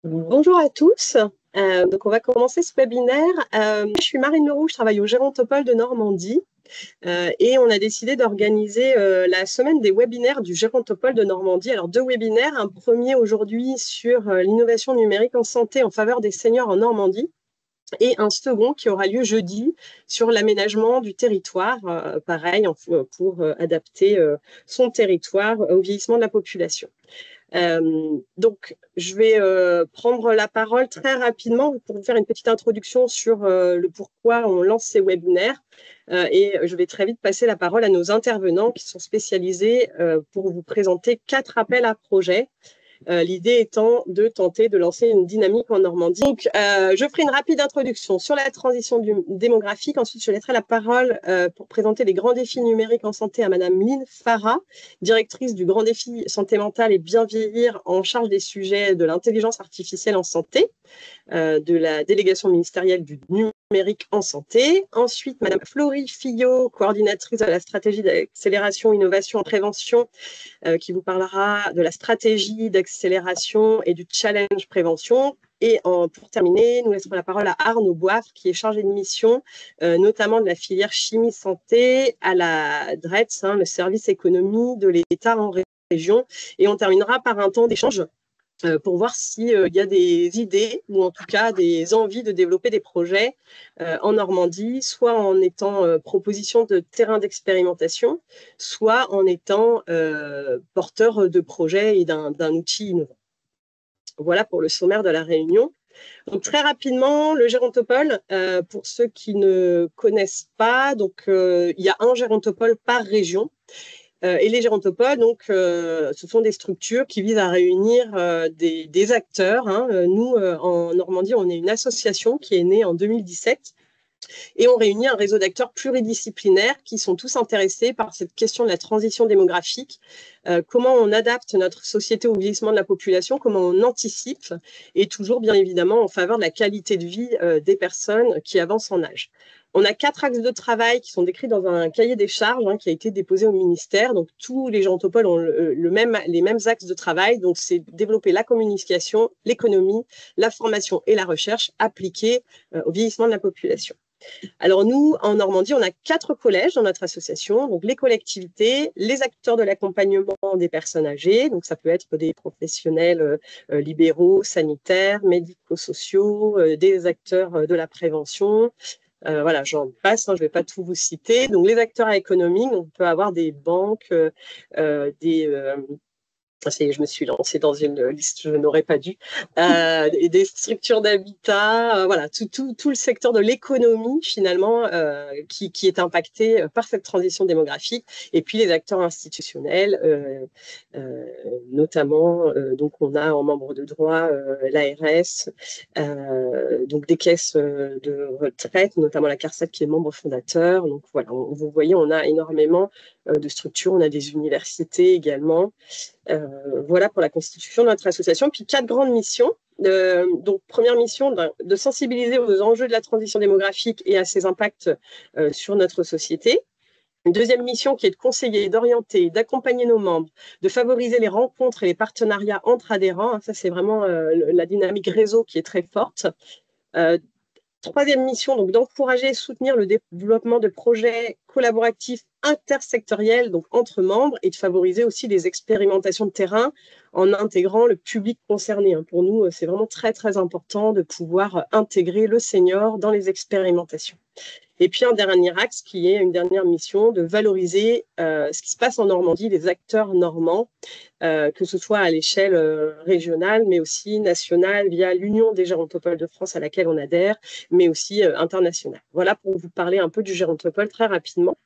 Bonjour à tous. Donc, on va commencer ce webinaire. Je suis Marine Leroux, je travaille au Gérontopole de Normandie et on a décidé d'organiser la semaine des webinaires du Gérontopole de Normandie. Alors, deux webinaires, un premier aujourd'hui sur l'innovation numérique en santé en faveur des seniors en Normandie et un second qui aura lieu jeudi sur l'aménagement du territoire, pareil, pour adapter son territoire au vieillissement de la population. Donc, je vais prendre la parole très rapidement pour vous faire une petite introduction sur le pourquoi on lance ces webinaires et je vais très vite passer la parole à nos intervenants qui sont spécialisés pour vous présenter 4 appels à projets. L'idée étant de tenter de lancer une dynamique en Normandie. Donc, je ferai une rapide introduction sur la transition démographique. Ensuite, je laisserai la parole pour présenter les grands défis numériques en santé à Madame Lynn Farah, directrice du Grand Défi Santé Mentale et Bien Vieillir en charge des sujets de l'intelligence artificielle en santé, de la délégation ministérielle du numérique en santé. Ensuite, Madame Florie Fillot, coordinatrice de la stratégie d'accélération, innovation, prévention, qui vous parlera de la stratégie d'accélération et du challenge prévention. Et pour terminer, nous laisserons la parole à Arnaud Boivre, qui est chargé de mission, notamment de la filière chimie-santé à la DRETS, le service économie de l'État en région. Et on terminera par un temps d'échange pour voir s'il y a des idées ou en tout cas des envies de développer des projets en Normandie, soit en étant proposition de terrain d'expérimentation, soit en étant porteur de projets et d'un outil innovant. Voilà pour le sommaire de la réunion. Donc très rapidement, le gérontopole, pour ceux qui ne connaissent pas, donc il y a un gérontopole par région. Et les gérontopoles, donc, ce sont des structures qui visent à réunir des acteurs. Nous, en Normandie, on est une association qui est née en 2017 et on réunit un réseau d'acteurs pluridisciplinaires qui sont tous intéressés par cette question de la transition démographique, comment on adapte notre société au vieillissement de la population, comment on anticipe, et toujours bien évidemment en faveur de la qualité de vie des personnes qui avancent en âge. On a 4 axes de travail qui sont décrits dans un cahier des charges qui a été déposé au ministère. Donc, tous les gérontopoles ont les mêmes axes de travail. Donc, c'est développer la communication, l'économie, la formation et la recherche appliquées au vieillissement de la population. Alors nous, en Normandie, on a 4 collèges dans notre association, donc les collectivités, les acteurs de l'accompagnement des personnes âgées, donc ça peut être des professionnels libéraux, sanitaires, médico-sociaux, des acteurs de la prévention. Voilà, j'en passe, je ne vais pas tout vous citer. Donc les acteurs économiques, on peut avoir des banques, je me suis lancée dans une liste, je n'aurais pas dû, des structures d'habitat, voilà, tout le secteur de l'économie finalement qui est impacté par cette transition démographique, et puis les acteurs institutionnels, notamment, donc on a en membre de droit l'ARS, donc des caisses de retraite, notamment la CARSAT qui est membre fondateur. Donc voilà, vous voyez, on a énormément de structures, on a des universités également. Voilà pour la constitution de notre association. Puis 4 grandes missions. Donc, première mission, de sensibiliser aux enjeux de la transition démographique et à ses impacts sur notre société. Une deuxième mission qui est de conseiller, d'orienter, d'accompagner nos membres, de favoriser les rencontres et les partenariats entre adhérents. Ça, c'est vraiment la dynamique réseau qui est très forte. Troisième mission, donc d'encourager et soutenir le développement de projets collaboratifs intersectoriels, donc entre membres, et de favoriser aussi les expérimentations de terrain en intégrant le public concerné. Pour nous, c'est vraiment très, très important de pouvoir intégrer le senior dans les expérimentations. Et puis un dernier axe qui est une dernière mission de valoriser ce qui se passe en Normandie, les acteurs normands, que ce soit à l'échelle régionale, mais aussi nationale via l'Union des gérontopoles de France à laquelle on adhère, mais aussi internationale. Voilà pour vous parler un peu du gérontopole très rapidement.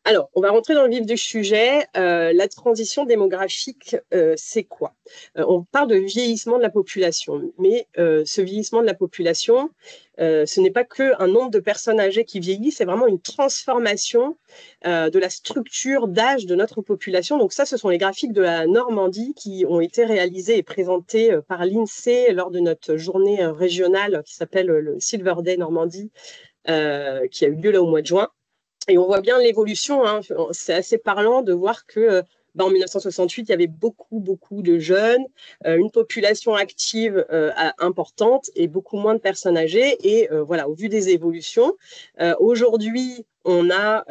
Alors, on va rentrer dans le vif du sujet. La transition démographique, c'est quoi? On parle de vieillissement de la population, mais ce vieillissement de la population, ce n'est pas qu'un nombre de personnes âgées qui vieillissent, c'est vraiment une transformation de la structure d'âge de notre population. Donc ça, ce sont les graphiques de la Normandie qui ont été réalisés et présentés par l'INSEE lors de notre journée régionale qui s'appelle le Silver Day Normandie, qui a eu lieu là au mois de juin. Et on voit bien l'évolution, c'est assez parlant de voir que en 1968, il y avait beaucoup de jeunes, une population active importante et beaucoup moins de personnes âgées. Et voilà, au vu des évolutions, aujourd'hui, on a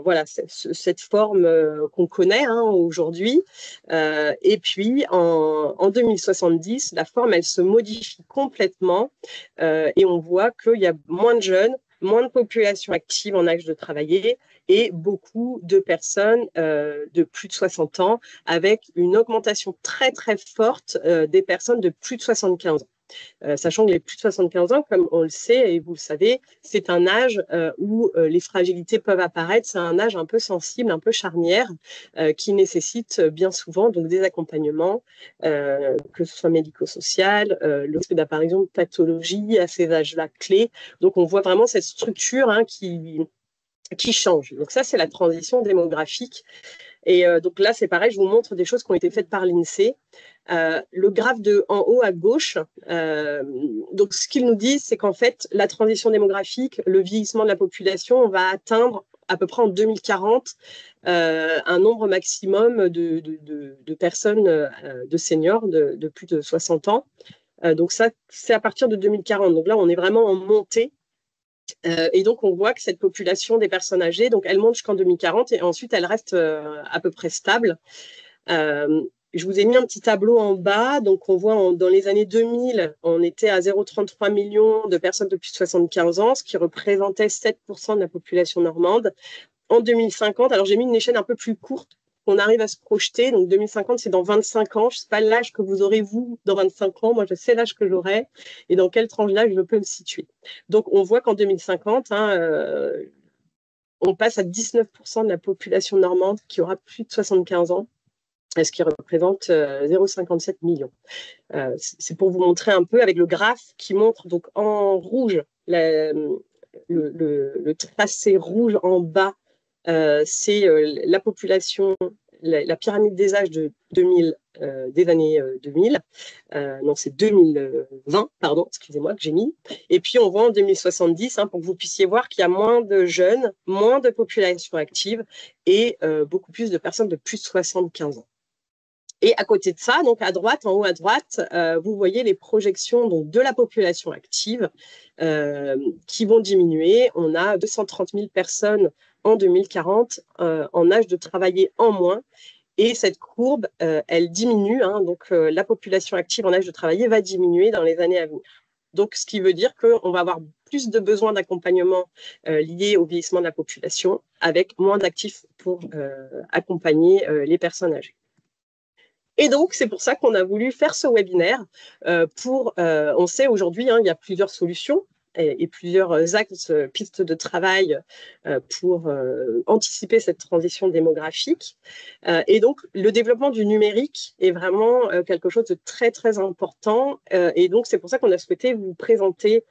voilà, cette forme qu'on connaît aujourd'hui. Et puis, en 2070, la forme, elle se modifie complètement et on voit qu'il y a moins de jeunes, moins de population active en âge de travailler et beaucoup de personnes de plus de 60 ans avec une augmentation très, très forte des personnes de plus de 75 ans. Sachant que les plus de 75 ans, comme on le sait et vous le savez, c'est un âge où les fragilités peuvent apparaître. C'est un âge un peu sensible, un peu charnière, qui nécessite bien souvent donc des accompagnements, que ce soit médico-social, le risque d'apparition de pathologies à ces âges-là clés. Donc on voit vraiment cette structure qui change. Donc ça, c'est la transition démographique. Et donc là, c'est pareil, je vous montre des choses qui ont été faites par l'INSEE. Le graphe en haut à gauche, donc ce qu'ils nous disent, c'est qu'en fait, la transition démographique, le vieillissement de la population, on va atteindre à peu près en 2040 un nombre maximum de personnes, de seniors de plus de 60 ans. Donc ça, c'est à partir de 2040. Donc là, on est vraiment en montée. Et donc, on voit que cette population des personnes âgées, donc elle monte jusqu'en 2040 et ensuite elle reste à peu près stable. Je vous ai mis un petit tableau en bas. Donc, on voit dans les années 2000, on était à 0,33 millions de personnes de plus de 75 ans, ce qui représentait 7% de la population normande. En 2050, alors j'ai mis une échelle un peu plus courte, on arrive à se projeter. Donc 2050, c'est dans 25 ans. Je ne sais pas l'âge que vous aurez, vous, dans 25 ans. Moi, je sais l'âge que j'aurai et dans quelle tranche d'âge je peux me situer. Donc, on voit qu'en 2050, on passe à 19% de la population normande qui aura plus de 75 ans, ce qui représente 0,57 millions. C'est pour vous montrer un peu avec le graphe qui montre donc en rouge le tracé rouge en bas, c'est la population, la pyramide des âges de 2000, des années 2000. Non, c'est 2020, pardon, excusez-moi, que j'ai mis. Et puis, on voit en 2070, pour que vous puissiez voir qu'il y a moins de jeunes, moins de population active et beaucoup plus de personnes de plus de 75 ans. Et à côté de ça, donc à droite, en haut à droite, vous voyez les projections donc, de la population active qui vont diminuer. On a 230 000 personnes en 2040 en âge de travailler en moins. Et cette courbe, elle diminue. Donc la population active en âge de travailler va diminuer dans les années à venir. Donc, ce qui veut dire qu'on va avoir plus de besoins d'accompagnement liés au vieillissement de la population avec moins d'actifs pour accompagner les personnes âgées. Et donc, c'est pour ça qu'on a voulu faire ce webinaire on sait aujourd'hui, il y a plusieurs solutions et plusieurs axes, pistes de travail pour anticiper cette transition démographique. Et donc, le développement du numérique est vraiment quelque chose de très, très important. Et donc, c'est pour ça qu'on a souhaité vous présenter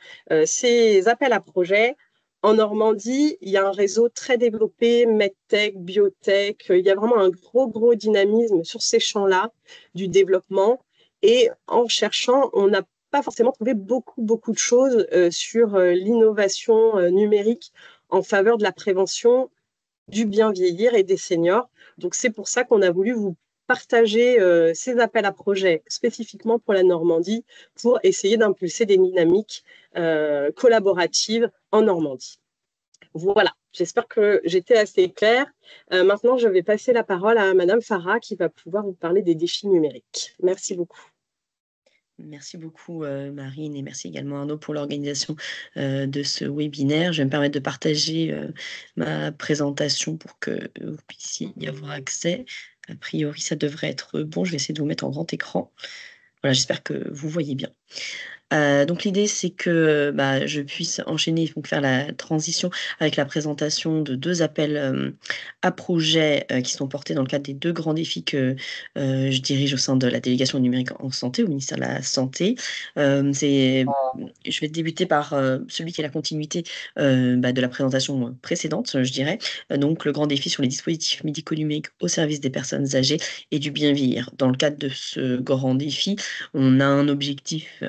ces appels à projets. En Normandie, il y a un réseau très développé, medtech, biotech. Il y a vraiment un gros dynamisme sur ces champs-là du développement. Et en cherchant, on n'a pas forcément trouvé beaucoup de choses sur l'innovation numérique en faveur de la prévention du bien vieillir et des seniors. Donc, c'est pour ça qu'on a voulu vous partager ces appels à projets spécifiquement pour la Normandie pour essayer d'impulser des dynamiques collaboratives en Normandie. Voilà, j'espère que j'étais assez claire. Maintenant, je vais passer la parole à Madame Farah qui va pouvoir vous parler des défis numériques. Merci beaucoup. Merci beaucoup Marine et merci également Arnaud pour l'organisation de ce webinaire. Je vais me permettre de partager ma présentation pour que vous puissiez y avoir accès. A priori, ça devrait être bon. Je vais essayer de vous mettre en grand écran. Voilà, j'espère que vous voyez bien. Donc l'idée, c'est que je puisse enchaîner, donc faire la transition avec la présentation de 2 appels à projets qui sont portés dans le cadre des 2 grands défis que je dirige au sein de la délégation numérique en santé, au ministère de la Santé. Je vais débuter par celui qui est la continuité de la présentation précédente, je dirais. Donc le grand défi sur les dispositifs médico-numériques au service des personnes âgées et du bien vieillir. Dans le cadre de ce grand défi, on a un objectif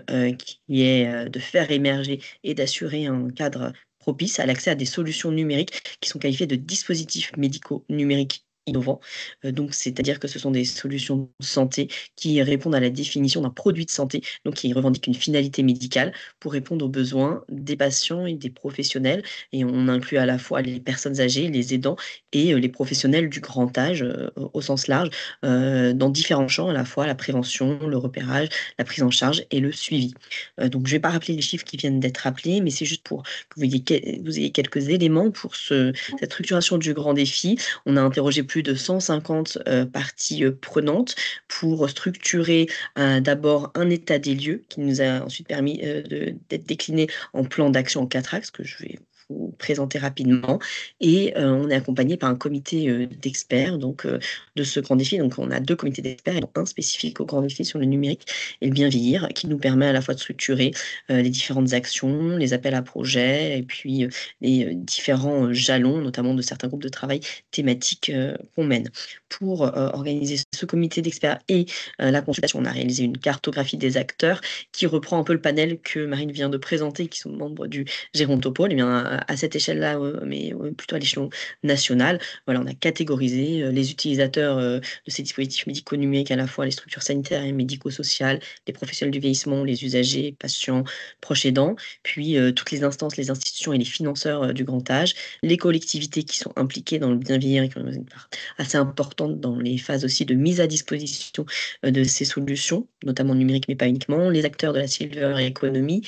qui est de faire émerger et d'assurer un cadre propice à l'accès à des solutions numériques qui sont qualifiées de dispositifs médicaux numériques innovants. Donc, c'est-à-dire que ce sont des solutions de santé qui répondent à la définition d'un produit de santé, donc qui revendiquent une finalité médicale pour répondre aux besoins des patients et des professionnels. Et on inclut à la fois les personnes âgées, les aidants et les professionnels du grand âge au sens large, dans différents champs, à la fois la prévention, le repérage, la prise en charge et le suivi. Donc, je ne vais pas rappeler les chiffres qui viennent d'être rappelés, mais c'est juste pour que vous ayez quelques éléments pour cette structuration du grand défi. On a interrogé plus de 150 parties prenantes pour structurer d'abord un état des lieux qui nous a ensuite permis d'être décliné en plan d'action en 4 axes que je vais vous présenter rapidement. Et on est accompagné par un comité d'experts donc, de ce grand défi. Donc, on a 2 comités d'experts, et un spécifique au grand défi sur le numérique et le bien vieillir, qui nous permet à la fois de structurer les différentes actions, les appels à projets et puis les différents jalons, notamment de certains groupes de travail thématiques qu'on mène. Pour organiser ce comité d'experts et la consultation, on a réalisé une cartographie des acteurs qui reprend un peu le panel que Marine vient de présenter, qui sont membres du Gérontopole. Et bien, à cette échelle-là, mais plutôt à l'échelon national, voilà, on a catégorisé les utilisateurs de ces dispositifs médicaux numériques, à la fois les structures sanitaires et médico-sociales, les professionnels du vieillissement, les usagers, patients, proches aidants, puis toutes les instances, les institutions et les financeurs du grand âge, les collectivités qui sont impliquées dans le bien vieillir et qui ont une part assez importante dans les phases aussi de mise à disposition de ces solutions, notamment numériques, mais pas uniquement, les acteurs de la silver economy,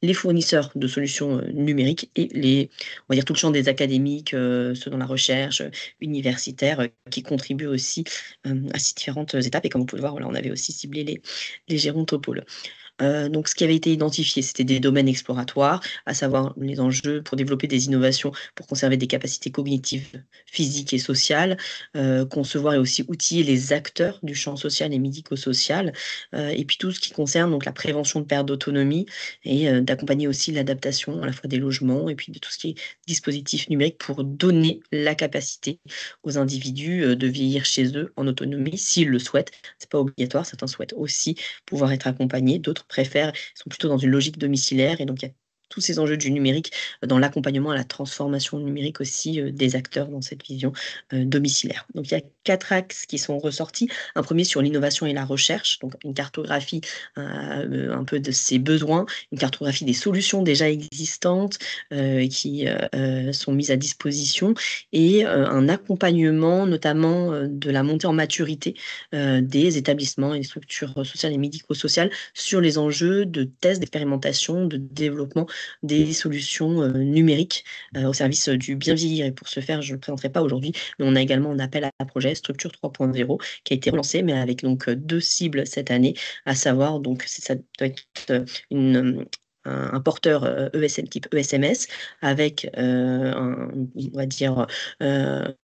les fournisseurs de solutions numériques et on va dire tout le champ des académiques, ceux dans la recherche universitaire, qui contribuent aussi à ces différentes étapes. Et comme vous pouvez le voir, voilà, on avait aussi ciblé les gérontopoles. Donc ce qui avait été identifié, c'était des domaines exploratoires, à savoir les enjeux pour développer des innovations, pour conserver des capacités cognitives, physiques et sociales, concevoir et aussi outiller les acteurs du champ social et médico-social, et puis tout ce qui concerne donc la prévention de perte d'autonomie et d'accompagner aussi l'adaptation à la fois des logements et puis de tout ce qui est dispositif numérique pour donner la capacité aux individus, de vieillir chez eux en autonomie s'ils le souhaitent. C'est pas obligatoire, certains souhaitent aussi pouvoir être accompagnés, d'autres préfèrent, sont plutôt dans une logique domiciliaire et donc il y a tous ces enjeux du numérique dans l'accompagnement à la transformation numérique aussi des acteurs dans cette vision domiciliaire. Donc il y a 4 axes qui sont ressortis. Un premier sur l'innovation et la recherche, donc une cartographie un peu de ces besoins, une cartographie des solutions déjà existantes qui sont mises à disposition et un accompagnement notamment de la montée en maturité des établissements et des structures sociales et médico-sociales sur les enjeux de tests, d'expérimentation, de développement des solutions numériques au service du bien vieillir. Et pour ce faire, je ne le présenterai pas aujourd'hui, mais on a également un appel à projet Structure 3.0 qui a été relancé, mais avec donc 2 cibles cette année, à savoir donc ça doit être un porteur ESM type ESMS avec on va dire une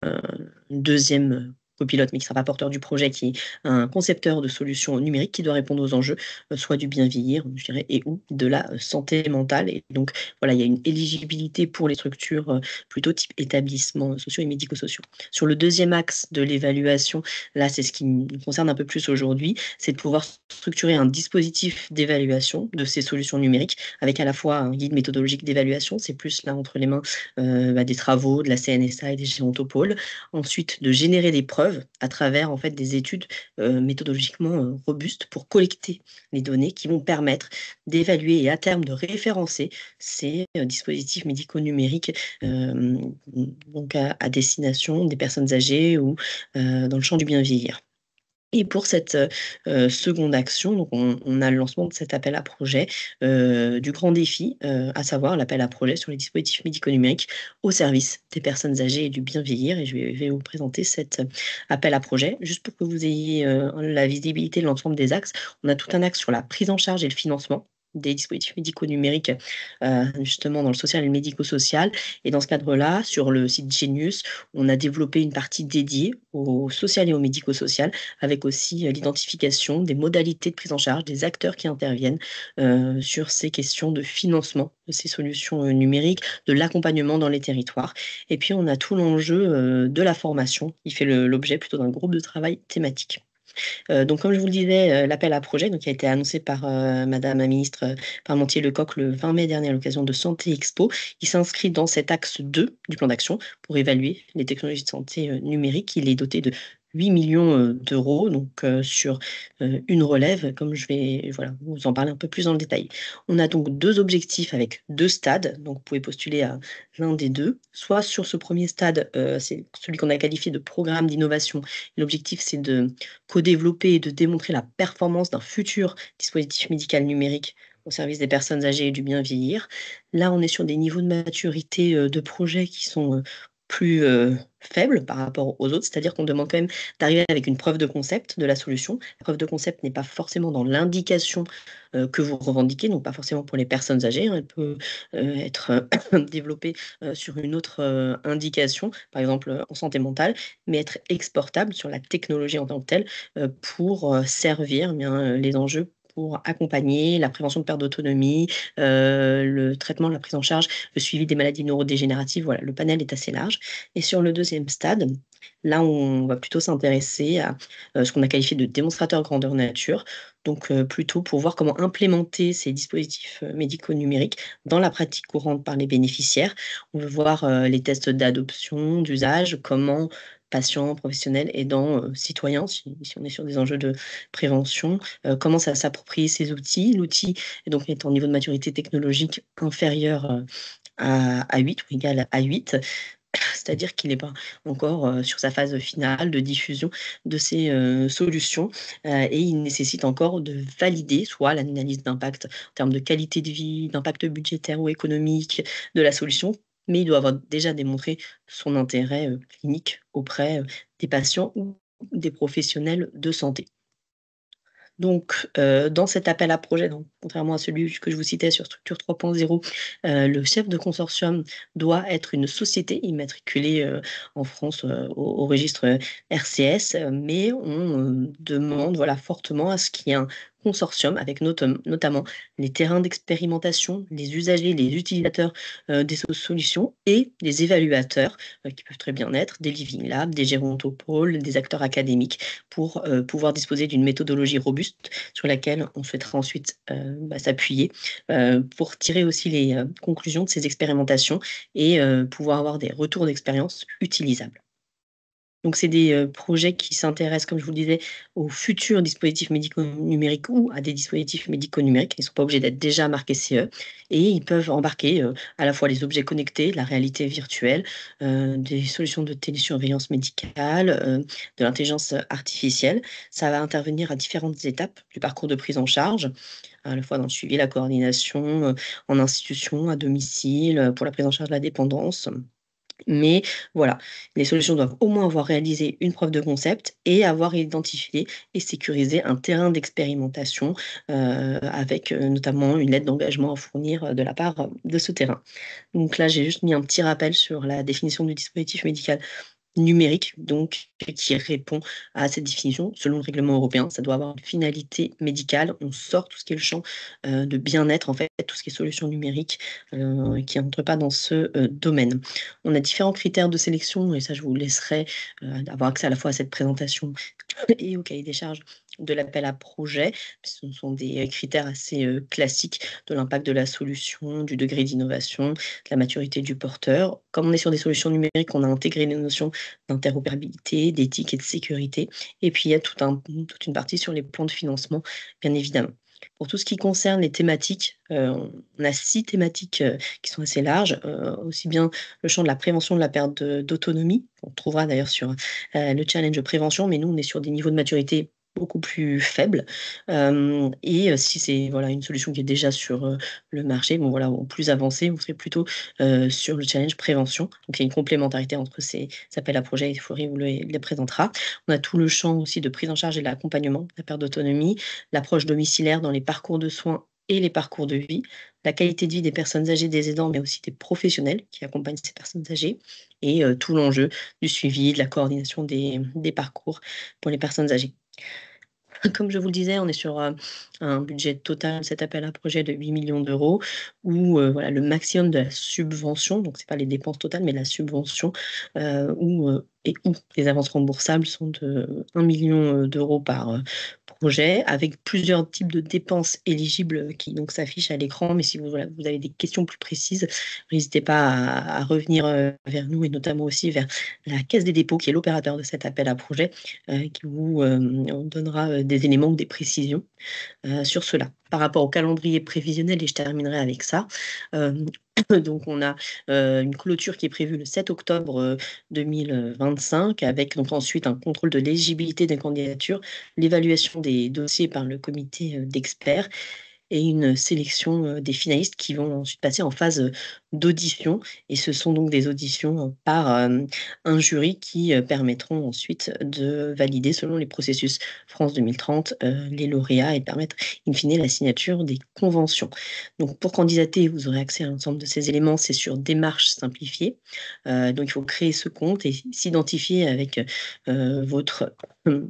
deuxième copilote, mais qui ne sera pas porteur du projet, qui est un concepteur de solutions numériques qui doit répondre aux enjeux, soit du bien vieillir, je dirais, et ou de la santé mentale. Et donc, voilà, il y a une éligibilité pour les structures plutôt type établissements sociaux et médico-sociaux. Sur le deuxième axe de l'évaluation, là, c'est ce qui nous concerne un peu plus aujourd'hui, c'est de pouvoir structurer un dispositif d'évaluation de ces solutions numériques, avec à la fois un guide méthodologique d'évaluation, c'est plus là entre les mains des travaux de la CNSA et des gérontopoles. Ensuite, de générer des preuves à travers en fait des études méthodologiquement robustes pour collecter les données qui vont permettre d'évaluer et à terme de référencer ces dispositifs médicaux numériques donc à destination des personnes âgées ou dans le champ du bien vieillir. Et pour cette seconde action, donc on a le lancement de cet appel à projet du grand défi, à savoir l'appel à projet sur les dispositifs médico-numériques au service des personnes âgées et du bien vieillir. Et je vais vous présenter cet appel à projet. Juste pour que vous ayez la visibilité de l'ensemble des axes, on a tout un axe sur la prise en charge et le financement des dispositifs médicaux numériques, justement dans le social et le médico-social. Et dans ce cadre-là, sur le site Genius, on a développé une partie dédiée au social et au médico-social, avec aussi l'identification des modalités de prise en charge, des acteurs qui interviennent sur ces questions de financement de ces solutions numériques, de l'accompagnement dans les territoires. Et puis, on a tout l'enjeu de la formation qui fait l'objet plutôt d'un groupe de travail thématique. Donc, comme je vous le disais, l'appel à projet donc, qui a été annoncé par Madame la ministre Parmentier-Lecocq le 20 mai dernier à l'occasion de Santé Expo, il s'inscrit dans cet axe 2 du plan d'action pour évaluer les technologies de santé numérique. Il est doté de 8 millions d'euros, donc sur une relève, comme je vais vous en parler un peu plus dans le détail. On a donc 2 objectifs avec 2 stades, donc vous pouvez postuler à l'un des 2. Soit sur ce premier stade, c'est celui qu'on a qualifié de programme d'innovation. L'objectif, c'est de co-développer et de démontrer la performance d'un futur dispositif médical numérique au service des personnes âgées et du bien vieillir. Là, on est sur des niveaux de maturité de projet qui sont plus faibles par rapport aux autres, c'est-à-dire qu'on demande quand même d'arriver avec une preuve de concept de la solution. La preuve de concept n'est pas forcément dans l'indication que vous revendiquez, donc pas forcément pour les personnes âgées, hein. Elle peut être développée sur une autre indication, par exemple en santé mentale, mais être exportable sur la technologie en tant que telle pour servir eh bien, les enjeux pour accompagner la prévention de perte d'autonomie, le traitement, la prise en charge, le suivi des maladies neurodégénératives. Voilà, le panel est assez large. Et sur le deuxième stade, là, on va plutôt s'intéresser à ce qu'on a qualifié de démonstrateur grandeur nature. Donc, plutôt pour voir comment implémenter ces dispositifs médicaux numériques dans la pratique courante par les bénéficiaires. On veut voir les tests d'adoption, d'usage, comment patients, professionnels, aidants, citoyens, si on est sur des enjeux de prévention, comment ça s'approprie ces outils. L'outil est donc est en niveau de maturité technologique inférieur à 8 ou égal à 8. C'est-à-dire qu'il n'est pas encore sur sa phase finale de diffusion de ces solutions et il nécessite encore de valider soit l'analyse d'impact en termes de qualité de vie, d'impact budgétaire ou économique de la solution, mais il doit avoir déjà démontré son intérêt clinique auprès des patients ou des professionnels de santé. Donc, dans cet appel à projet, donc contrairement à celui que je vous citais sur Structure 3.0, le chef de consortium doit être une société immatriculée, en France, au registre RCS, mais on, demande, voilà, fortement à ce qu'il y ait un consortium avec notamment les terrains d'expérimentation, les usagers, les utilisateurs, des solutions et les évaluateurs, qui peuvent très bien être des living labs, des gérontopoles, des acteurs académiques pour, pouvoir disposer d'une méthodologie robuste sur laquelle on souhaitera ensuite, s'appuyer, pour tirer aussi les, conclusions de ces expérimentations et pouvoir avoir des retours d'expérience utilisables. Donc c'est des, projets qui s'intéressent, comme je vous le disais, aux futurs dispositifs médicaux numériques ou à des dispositifs médicaux numériques. Ils ne sont pas obligés d'être déjà marqués CE et ils peuvent embarquer, à la fois les objets connectés, la réalité virtuelle, des solutions de télésurveillance médicale, de l'intelligence artificielle. Ça va intervenir à différentes étapes du parcours de prise en charge, à la fois dans le suivi, la coordination, en institution, à domicile, pour la prise en charge de la dépendance. Mais voilà, les solutions doivent au moins avoir réalisé une preuve de concept et avoir identifié et sécurisé un terrain d'expérimentation, avec, notamment une lettre d'engagement à fournir, de la part, de ce terrain. Donc là, j'ai juste mis un petit rappel sur la définition du dispositif médical numérique, donc qui répond à cette définition. Selon le règlement européen, ça doit avoir une finalité médicale. On sort tout ce qui est le champ, de bien-être, en fait, tout ce qui est solutions numériques, qui rentre pas dans ce, domaine. On a différents critères de sélection et ça, je vous laisserai, avoir accès à la fois à cette présentation et au cahier des charges de l'appel à projet. Ce sont des critères assez, classiques de l'impact de la solution, du degré d'innovation, de la maturité du porteur. Comme on est sur des solutions numériques, on a intégré les notions d'interopérabilité, d'éthique et de sécurité. Et puis, il y a toute une partie sur les plans de financement, bien évidemment. Pour tout ce qui concerne les thématiques, on a 6 thématiques, qui sont assez larges, aussi bien le champ de la prévention de la perte d'autonomie, on trouvera d'ailleurs sur, le challenge de prévention, mais nous, on est sur des niveaux de maturité beaucoup plus faibles, et si c'est, voilà, une solution qui est déjà sur, le marché, bon, voilà, ou plus avancée, on serait plutôt, sur le challenge prévention. Donc il y a une complémentarité entre ces appels à projets et Florie vous les présentera. On a tout le champ aussi de prise en charge et de l'accompagnement de la perte d'autonomie, l'approche domiciliaire dans les parcours de soins et les parcours de vie, la qualité de vie des personnes âgées, des aidants, mais aussi des professionnels qui accompagnent ces personnes âgées et tout l'enjeu du suivi, de la coordination des parcours pour les personnes âgées. Comme je vous le disais, on est sur, un budget total de cet appel à projet de 8 millions d'euros où, voilà, le maximum de la subvention, donc c'est pas les dépenses totales, mais la subvention, où, et ou les avances remboursables sont de 1 million d'euros par projet, avec plusieurs types de dépenses éligibles qui donc s'affichent à l'écran. Mais si vous avez des questions plus précises, n'hésitez pas à revenir vers nous, et notamment aussi vers la Caisse des dépôts, qui est l'opérateur de cet appel à projet, qui vous donnera des éléments ou des précisions sur cela. Par rapport au calendrier prévisionnel, et je terminerai avec ça, donc on a une clôture qui est prévue le 7 octobre 2025, avec donc ensuite un contrôle de l'éligibilité des candidatures, l'évaluation des dossiers par le comité d'experts, et une sélection des finalistes qui vont ensuite passer en phase d'audition. Et ce sont donc des auditions par un jury qui permettront ensuite de valider, selon les processus France 2030, les lauréats, et permettre in fine la signature des conventions. Donc pour candidater, vous aurez accès à l'ensemble de ces éléments, c'est sur démarche simplifiée. Donc il faut créer ce compte et s'identifier avec votre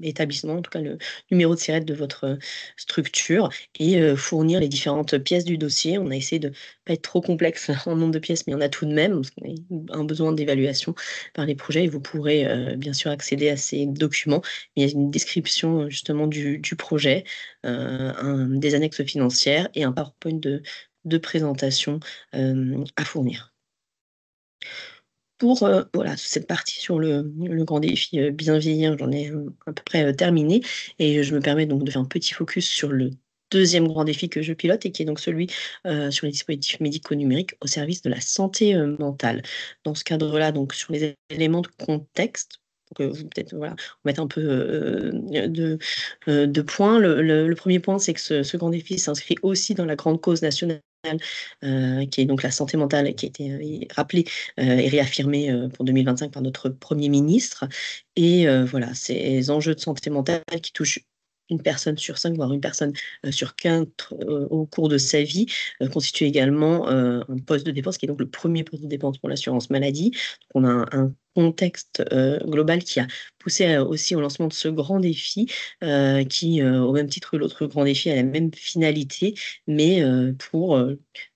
établissement, en tout cas le numéro de SIRET de votre structure, et fournir les différentes pièces du dossier. On a essayé de ne pas être trop complexe en nombre de pièces, mais il y en a tout de même, parce qu'on a un besoin d'évaluation par les projets, et vous pourrez bien sûr accéder à ces documents. Il y a une description justement du projet, des annexes financières et un PowerPoint de présentation à fournir. Pour voilà, cette partie sur le grand défi bien vieillir, j'en ai à peu près terminé, et je me permets donc de faire un petit focus sur le deuxième grand défi que je pilote, et qui est donc celui sur les dispositifs médicaux numériques au service de la santé mentale. Dans ce cadre-là, donc sur les éléments de contexte, pour que vous peut-être voilà, on mette un peu de points. Le premier point, c'est que ce grand défi s'inscrit aussi dans la grande cause nationale, qui est donc la santé mentale, qui a été rappelée et réaffirmée pour 2025 par notre Premier ministre. Et voilà, ces enjeux de santé mentale qui touchent une personne sur 5, voire une personne sur 4 au cours de sa vie, constitue également un poste de dépense, qui est donc le premier poste de dépense pour l'assurance maladie. Donc on a un contexte global qui a poussé aussi au lancement de ce grand défi, qui, au même titre que l'autre grand défi, a la même finalité, mais pour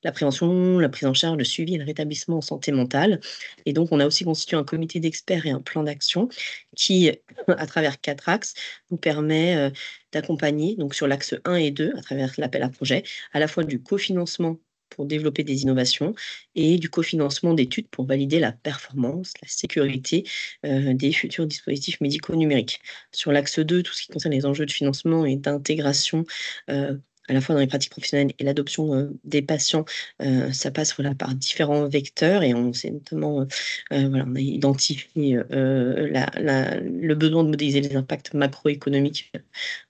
la prévention, la prise en charge, le suivi et le rétablissement en santé mentale. Et donc, on a aussi constitué un comité d'experts et un plan d'action qui, à travers 4 axes, nous permet d'accompagner, donc sur l'axe 1 et 2, à travers l'appel à projet, à la fois du cofinancement pour développer des innovations, et du cofinancement d'études pour valider la performance, la sécurité des futurs dispositifs médicaux numériques. Sur l'axe 2, tout ce qui concerne les enjeux de financement et d'intégration, à la fois dans les pratiques professionnelles et l'adoption des patients, ça passe voilà, par différents vecteurs, et on s'est notamment voilà, on a identifié le besoin de modéliser les impacts macroéconomiques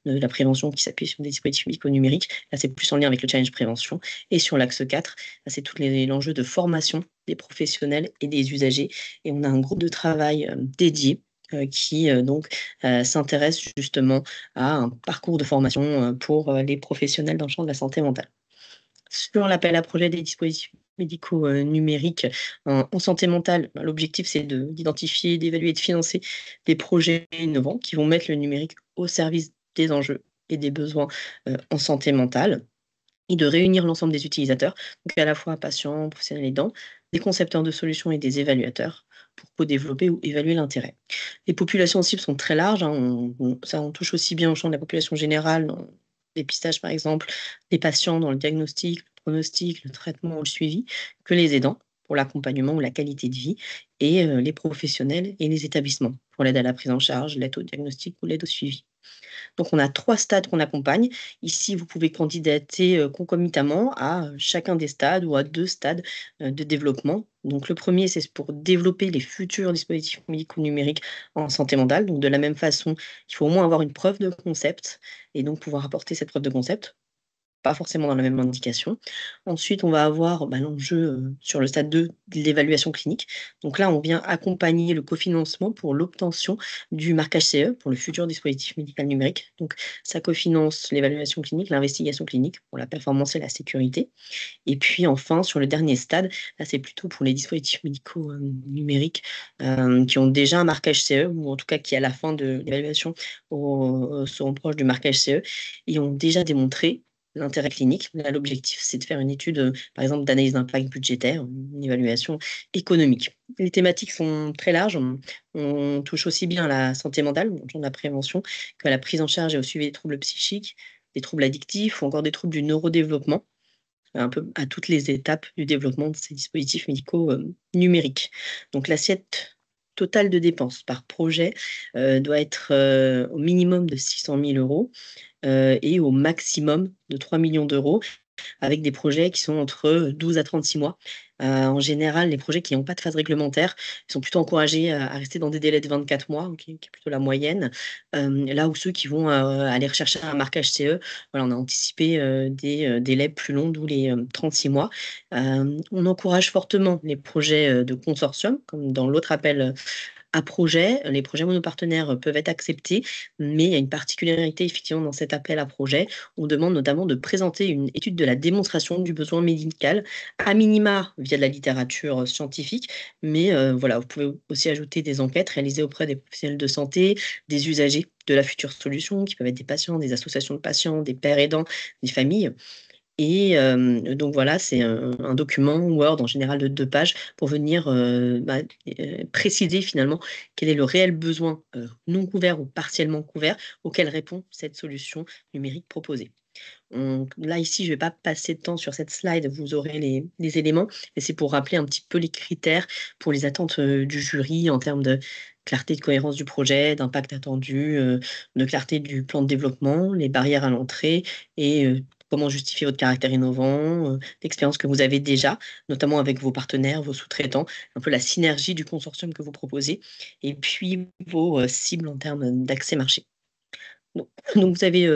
de la prévention qui s'appuie sur des dispositifs médicaux numériques. Là, c'est plus en lien avec le challenge prévention. Et sur l'axe 4, là, c'est tout l'enjeu de formation des professionnels et des usagers. Et on a un groupe de travail dédié qui donc s'intéresse justement à un parcours de formation pour les professionnels dans le champ de la santé mentale. Sur l'appel à projet des dispositifs médicaux numériques en santé mentale, l'objectif, c'est d'identifier, d'évaluer et de financer des projets innovants qui vont mettre le numérique au service des enjeux et des besoins en santé mentale, et de réunir l'ensemble des utilisateurs, donc à la fois patients, professionnels aidants, des concepteurs de solutions et des évaluateurs, pour co-développer ou évaluer l'intérêt. Les populations cibles sont très larges, hein, on touche aussi bien au champ de la population générale, dans le dépistage par exemple, des patients dans le diagnostic, le pronostic, le traitement ou le suivi, que les aidants pour l'accompagnement ou la qualité de vie, et les professionnels et les établissements pour l'aide à la prise en charge, l'aide au diagnostic ou l'aide au suivi. Donc, on a 3 stades qu'on accompagne. Ici, vous pouvez candidater concomitamment à chacun des stades, ou à 2 stades de développement. Donc, le premier, c'est pour développer les futurs dispositifs médicaux numériques en santé mentale. Donc, de la même façon, il faut au moins avoir une preuve de concept, et donc pouvoir apporter cette preuve de concept, pas forcément dans la même indication. Ensuite, on va avoir l'enjeu sur le stade 2 de l'évaluation clinique. Donc là, on vient accompagner le cofinancement pour l'obtention du marquage CE pour le futur dispositif médical numérique. Donc, ça cofinance l'évaluation clinique, l'investigation clinique pour la performance et la sécurité. Et puis enfin, sur le dernier stade, là, c'est plutôt pour les dispositifs médicaux numériques qui ont déjà un marquage CE, ou en tout cas qui, à la fin de l'évaluation, seront proches du marquage CE, et ont déjà démontré l'intérêt clinique. Là, l'objectif, c'est de faire une étude, par exemple, d'analyse d'impact budgétaire, une évaluation économique. Les thématiques sont très larges. On touche aussi bien à la santé mentale, de la prévention, qu'à la prise en charge et au suivi des troubles psychiques, des troubles addictifs ou encore des troubles du neurodéveloppement, un peu à toutes les étapes du développement de ces dispositifs médicaux numériques. Donc l'assiette totale de dépenses par projet doit être au minimum de 600 000 euros et au maximum de 3 millions d'euros, avec des projets qui sont entre 12 à 36 mois. En général, les projets qui n'ont pas de phase réglementaire sont plutôt encouragés à rester dans des délais de 24 mois, qui est plutôt la moyenne. Là où ceux qui vont aller rechercher un marquage CE, voilà, on a anticipé des délais plus longs, d'où les 36 mois. On encourage fortement les projets de consortium, comme dans l'autre appel à projet. Les projets monopartenaires peuvent être acceptés, mais il y a une particularité effectivement dans cet appel à projet. On demande notamment de présenter une étude de la démonstration du besoin médical, à minima via de la littérature scientifique, mais voilà, vous pouvez aussi ajouter des enquêtes réalisées auprès des professionnels de santé, des usagers de la future solution, qui peuvent être des patients, des associations de patients, des pères aidants, des familles. Et donc voilà, c'est un document Word en général de 2 pages pour venir préciser finalement quel est le réel besoin non couvert ou partiellement couvert auquel répond cette solution numérique proposée. Là, ici, je ne vais pas passer de temps sur cette slide, vous aurez les éléments, mais c'est pour rappeler un petit peu les critères pour les attentes du jury en termes de clarté de cohérence du projet, d'impact attendu, de clarté du plan de développement, les barrières à l'entrée et comment justifier votre caractère innovant, l'expérience que vous avez déjà, notamment avec vos partenaires, vos sous-traitants, un peu la synergie du consortium que vous proposez, et puis vos cibles en termes d'accès marché. Donc vous avez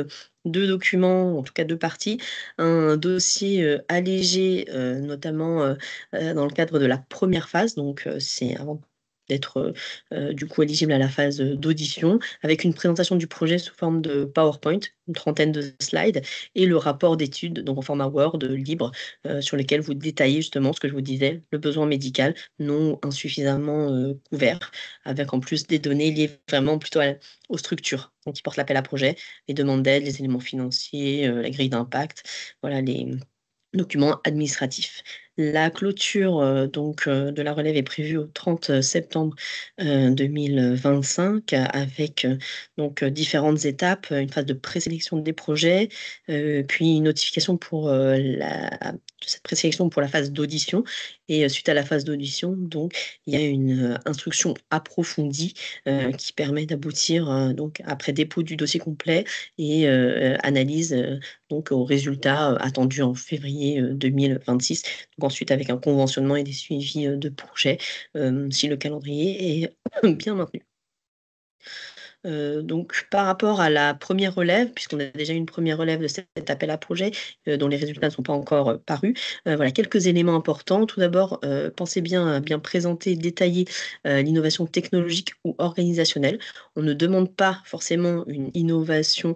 2 documents, en tout cas 2 parties. Un dossier allégé, notamment dans le cadre de la première phase, donc c'est avant d'être du coup éligible à la phase d'audition, avec une présentation du projet sous forme de PowerPoint, une trentaine de slides, et le rapport d'étude, donc en format Word libre, sur lequel vous détaillez justement ce que je vous disais, le besoin médical non insuffisamment couvert, avec en plus des données liées vraiment plutôt aux structures, donc qui portent l'appel à projet, les demandes d'aide, les éléments financiers, la grille d'impact, voilà les documents administratifs. La clôture donc de la relève est prévue au 30 septembre 2025 avec donc différentes étapes, une phase de présélection des projets, puis une notification pour cette présélection pour la phase d'audition et suite à la phase d'audition, donc il y a une instruction approfondie qui permet d'aboutir donc après dépôt du dossier complet et analyse donc aux résultats attendus en février 2026. Donc ensuite avec un conventionnement et des suivis de projet si le calendrier est bien maintenu. Donc par rapport à la première relève, puisqu'on a déjà eu une première relève de cet appel à projet, dont les résultats ne sont pas encore parus, voilà quelques éléments importants. Tout d'abord, pensez bien à bien présenter, détailler l'innovation technologique ou organisationnelle. On ne demande pas forcément une innovation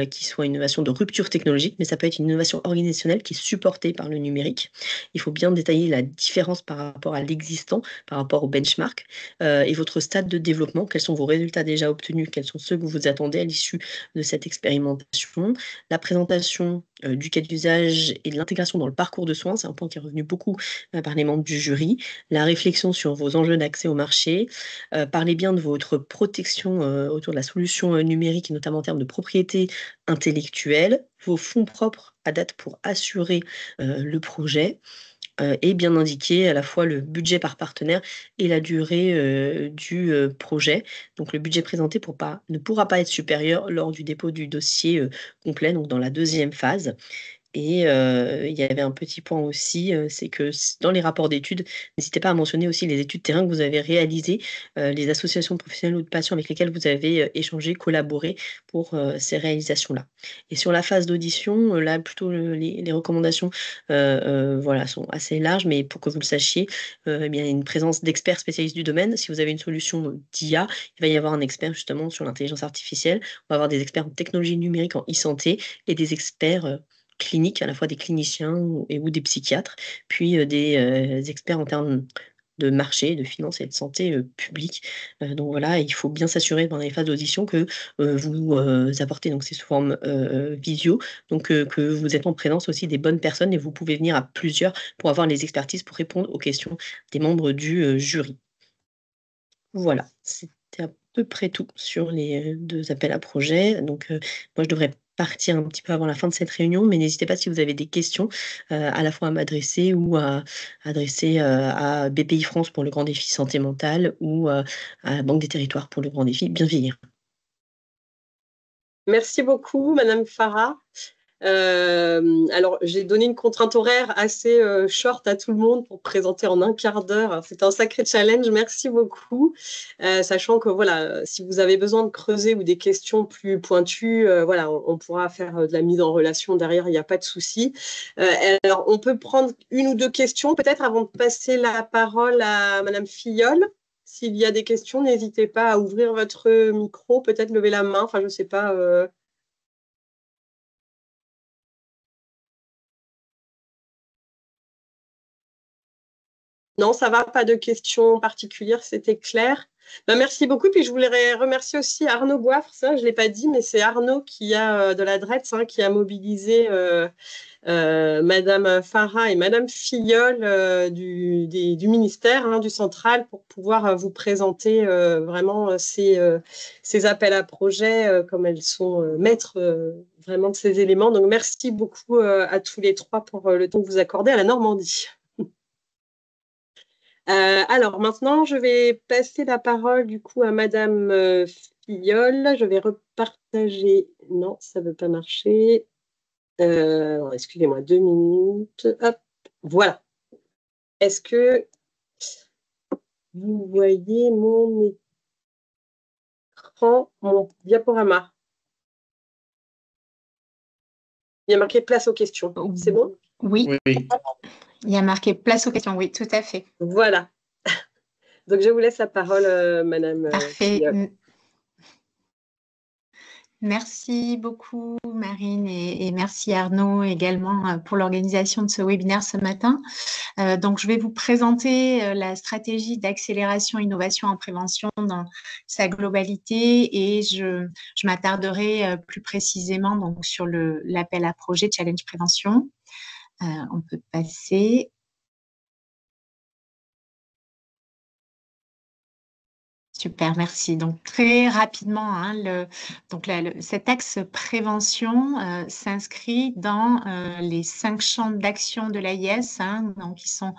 qui soit une innovation de rupture technologique, mais ça peut être une innovation organisationnelle qui est supportée par le numérique. Il faut bien détailler la différence par rapport à l'existant, par rapport au benchmark, et votre stade de développement. Quels sont vos résultats déjà obtenus? Quels sont ceux que vous attendez à l'issue de cette expérimentation? La présentation du cas d'usage et de l'intégration dans le parcours de soins, c'est un point qui est revenu beaucoup par les membres du jury. La réflexion sur vos enjeux d'accès au marché. Parlez bien de votre protection autour de la solution numérique, et notamment en termes de propriété intellectuelle, vos fonds propres à date pour assurer le projet. Et bien indiquer à la fois le budget par partenaire et la durée du projet. Donc le budget présenté ne pourra pas être supérieur lors du dépôt du dossier complet, donc dans la deuxième phase. Et il y avait un petit point aussi, c'est que dans les rapports d'études, n'hésitez pas à mentionner aussi les études terrain que vous avez réalisées, les associations professionnelles ou de patients avec lesquelles vous avez échangé, collaboré pour ces réalisations-là. Et sur la phase d'audition, là plutôt les recommandations voilà, sont assez larges, mais pour que vous le sachiez, eh bien, il y a une présence d'experts spécialistes du domaine. Si vous avez une solution d'IA, il va y avoir un expert justement sur l'intelligence artificielle. On va avoir des experts en technologie numérique, en e-santé et des experts cliniques, à la fois des cliniciens ou des psychiatres, puis des experts en termes de marché, de finance et de santé publique. Donc voilà, il faut bien s'assurer pendant les phases d'audition que vous apportez donc ces sous forme visio, donc que vous êtes en présence aussi des bonnes personnes et vous pouvez venir à plusieurs pour avoir les expertises pour répondre aux questions des membres du jury. Voilà, c'était à peu près tout sur les 2 appels à projets. Donc moi, je devrais partir un petit peu avant la fin de cette réunion, mais n'hésitez pas si vous avez des questions, à la fois à m'adresser ou à adresser, à BPI France pour le grand défi santé mentale ou, à la Banque des territoires pour le grand défi bien vieillir. Merci beaucoup, Madame Farah. Alors, j'ai donné une contrainte horaire assez short à tout le monde pour présenter en 1/4 d'heure. C'est un sacré challenge. Merci beaucoup. Sachant que voilà, si vous avez besoin de creuser ou des questions plus pointues, voilà, on pourra faire de la mise en relation derrière. Il n'y a pas de souci. Alors, on peut prendre 1 ou 2 questions, peut-être avant de passer la parole à Madame Filleul. S'il y a des questions, n'hésitez pas à ouvrir votre micro, peut-être lever la main. Enfin, je ne sais pas. Non, ça va, pas de questions particulières, c'était clair. Ben, merci beaucoup. Puis je voulais remercier aussi Arnaud Boifre, ça, je ne l'ai pas dit, mais c'est Arnaud qui a de la DRETS, qui a mobilisé Madame Farah et Madame Filleul du ministère, du central, pour pouvoir vous présenter vraiment ces appels à projets, comme elles sont maîtres vraiment de ces éléments. Donc merci beaucoup à tous les 3 pour le temps que vous accordez à la Normandie. Alors maintenant, je vais passer la parole du coup à Madame Filleul. Je vais repartager. Non, ça ne veut pas marcher. Excusez-moi, 2 minutes. Hop, voilà. Est-ce que vous voyez mon écran, mon diaporama? Il y a marqué place aux questions. C'est bon? Oui. Oui. Il y a marqué place aux questions. Oui, tout à fait. Voilà. Donc, je vous laisse la parole, Madame Filleul. Merci beaucoup, Marine, et merci Arnaud également pour l'organisation de ce webinaire ce matin. Donc, je vais vous présenter la stratégie d'accélération innovation en prévention dans sa globalité et je m'attarderai plus précisément donc, sur l'appel à projet Challenge Prévention. On peut passer. Super, merci. Donc, très rapidement, cet axe prévention s'inscrit dans les 5 champs d'action de l'AIS, donc qui sont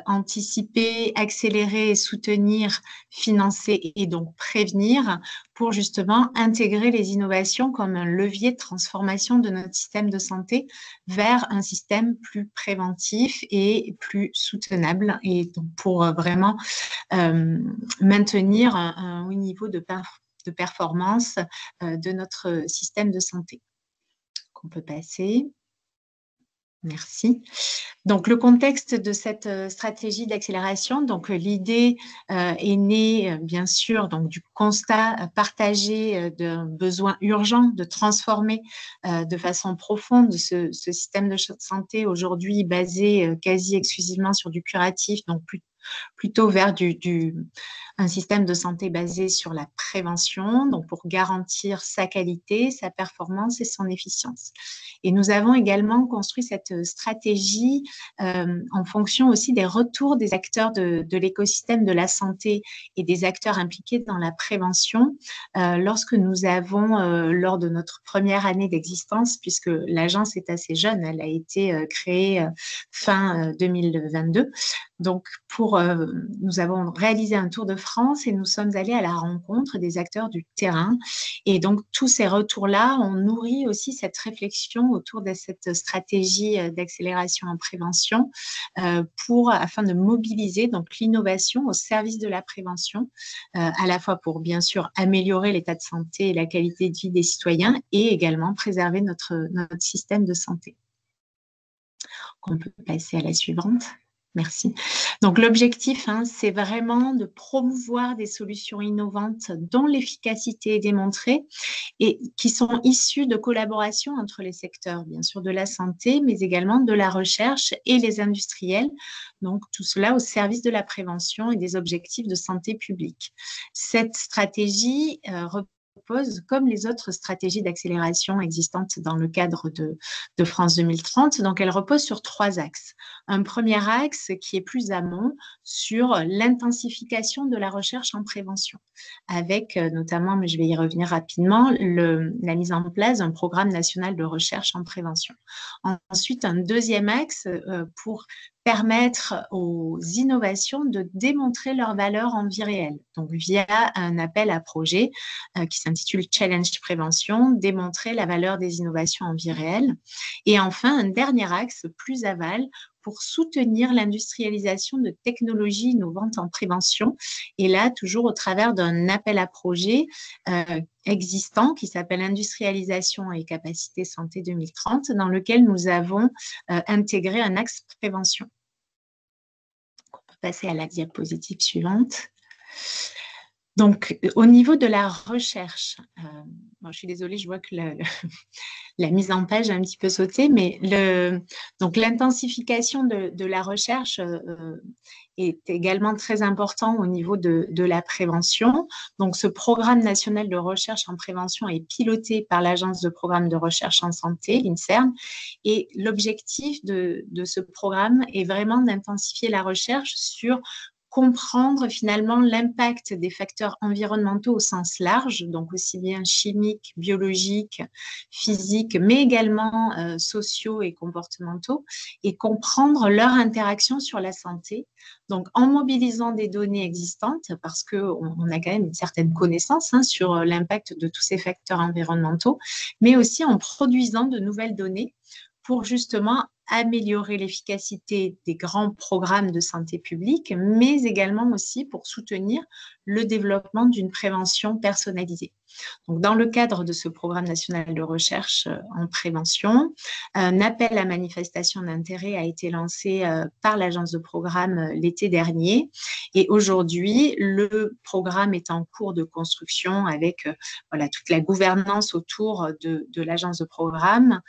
anticiper, accélérer, soutenir, financer et donc prévenir pour justement intégrer les innovations comme un levier de transformation de notre système de santé vers un système plus préventif et plus soutenable et donc pour vraiment maintenir un haut niveau de performance de notre système de santé. On peut passer. Merci. Donc, le contexte de cette stratégie d'accélération, donc l'idée est née, bien sûr, donc, du constat partagé d'un besoin urgent de transformer de façon profonde ce système de santé aujourd'hui basé quasi exclusivement sur du curatif, donc plutôt vers un système de santé basé sur la prévention, donc pour garantir sa qualité, sa performance et son efficience. Et nous avons également construit cette stratégie en fonction aussi des retours des acteurs de l'écosystème de la santé et des acteurs impliqués dans la prévention lorsque nous avons, lors de notre première année d'existence, puisque l'agence est assez jeune, elle a été créée fin 2022. Donc, nous avons réalisé un tour de France et nous sommes allés à la rencontre des acteurs du terrain. Et donc, tous ces retours-là ont nourri aussi cette réflexion autour de cette stratégie d'accélération en prévention afin de mobiliser donc l'innovation au service de la prévention, à la fois pour bien sûr améliorer l'état de santé et la qualité de vie des citoyens et également préserver notre système de santé. On peut passer à la suivante. Merci. Donc, l'objectif, c'est vraiment de promouvoir des solutions innovantes dont l'efficacité est démontrée et qui sont issues de collaboration entre les secteurs, bien sûr, de la santé, mais également de la recherche et les industriels. Donc, tout cela au service de la prévention et des objectifs de santé publique. Cette stratégie repose, comme les autres stratégies d'accélération existantes dans le cadre de France 2030, donc elle repose sur 3 axes. Un premier axe qui est plus amont sur l'intensification de la recherche en prévention, avec notamment, mais je vais y revenir rapidement, la mise en place d'un programme national de recherche en prévention. Ensuite, un deuxième axe pour permettre aux innovations de démontrer leur valeur en vie réelle, donc via un appel à projet qui s'intitule Challenge Prévention, démontrer la valeur des innovations en vie réelle. Et enfin, un dernier axe plus aval pour soutenir l'industrialisation de technologies innovantes en prévention, et là, toujours au travers d'un appel à projet existant qui s'appelle Industrialisation et capacité santé 2030, dans lequel nous avons intégré un axe prévention. On peut passer à la diapositive suivante. Donc, au niveau de la recherche, je suis désolée, je vois que la mise en page a un petit peu sauté, mais donc l'intensification de la recherche est également très important au niveau de la prévention. Donc, ce programme national de recherche en prévention est piloté par l'Agence de programme de recherche en santé, l'INSERM, et l'objectif de ce programme est vraiment d'intensifier la recherche sur comprendre finalement l'impact des facteurs environnementaux au sens large, donc aussi bien chimiques, biologiques, physiques, mais également sociaux et comportementaux, et comprendre leur interaction sur la santé. Donc, en mobilisant des données existantes, parce qu'on a quand même une certaine connaissance sur l'impact de tous ces facteurs environnementaux, mais aussi en produisant de nouvelles données pour justement améliorer l'efficacité des grands programmes de santé publique, mais également aussi pour soutenir le développement d'une prévention personnalisée. Donc, dans le cadre de ce programme national de recherche en prévention, un appel à manifestation d'intérêt a été lancé par l'agence de programme l'été dernier. Et aujourd'hui, le programme est en cours de construction avec toute la gouvernance autour de l'agence de programme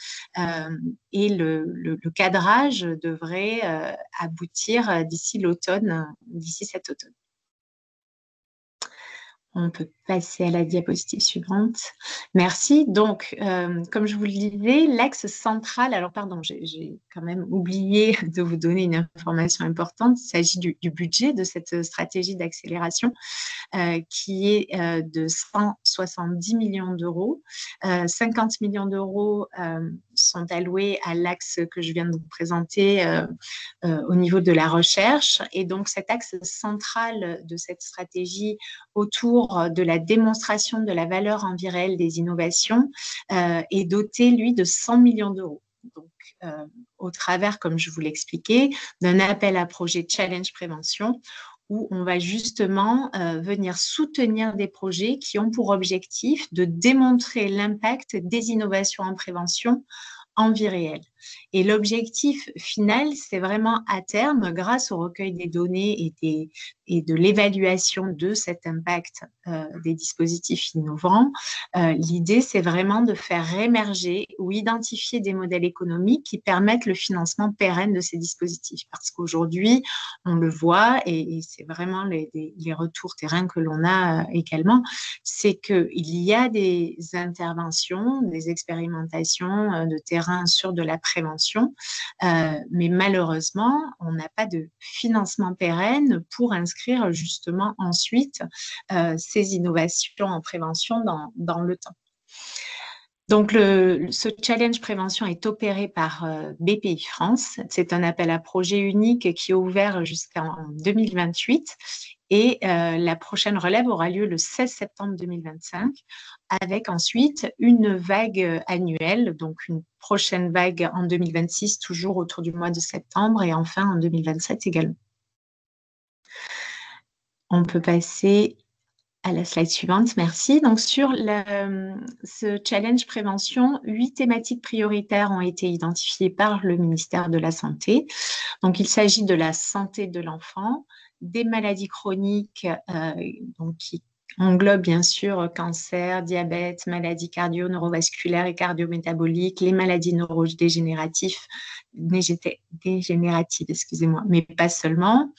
et le cadrage devrait aboutir d'ici cet automne. On peut passer à la diapositive suivante. Merci. Donc, comme je vous le disais, l'axe central, alors pardon, j'ai quand même oublié de vous donner une information importante. Il s'agit du budget de cette stratégie d'accélération qui est de 170 millions d'euros. 50 millions d'euros sont alloués à l'axe que je viens de vous présenter au niveau de la recherche. Et donc, cet axe central de cette stratégie autour de la démonstration de la valeur en vie réelle des innovations est doté, lui, de 100 millions d'euros. Donc, au travers, comme je vous l'expliquais, d'un appel à projet Challenge Prévention, où on va justement venir soutenir des projets qui ont pour objectif de démontrer l'impact des innovations en prévention en vie réelle. Et l'objectif final, c'est vraiment à terme, grâce au recueil des données et de l'évaluation de cet impact des dispositifs innovants, l'idée, c'est vraiment de faire émerger ou identifier des modèles économiques qui permettent le financement pérenne de ces dispositifs. Parce qu'aujourd'hui, on le voit, et c'est vraiment les retours terrain que l'on a également, c'est qu'il y a des interventions, des expérimentations de terrain sur de la prévention, mais malheureusement, on n'a pas de financement pérenne pour inscrire justement ensuite ces innovations en prévention dans le temps. Donc, ce challenge prévention est opéré par BPI France. C'est un appel à projet unique qui est ouvert jusqu'en 2028 et la prochaine relève aura lieu le 16 septembre 2025 avec ensuite une vague annuelle, donc une prochaine vague en 2026, toujours autour du mois de septembre et enfin en 2027 également. On peut passer À la slide suivante, merci. Donc, sur ce challenge prévention, 8 thématiques prioritaires ont été identifiées par le ministère de la Santé. Donc, il s'agit de la santé de l'enfant, des maladies chroniques donc qui englobe bien sûr cancer, diabète, maladies cardio-neurovasculaires et cardiométaboliques, les maladies neurodégénératives, excusez-moi, mais pas seulement.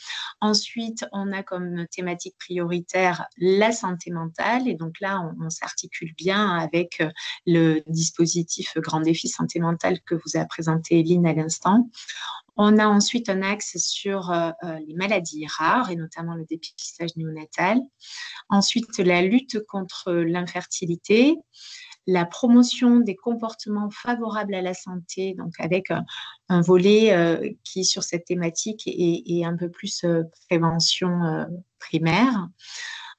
Ensuite, on a comme thématique prioritaire la santé mentale, et donc là, on s'articule bien avec le dispositif Grand Défi Santé Mentale que vous a présenté Eline à l'instant. On a ensuite un axe sur les maladies rares, et notamment le dépistage néonatal. Ensuite, la lutte contre l'infertilité, la promotion des comportements favorables à la santé, donc avec un volet qui, sur cette thématique, est un peu plus prévention primaire.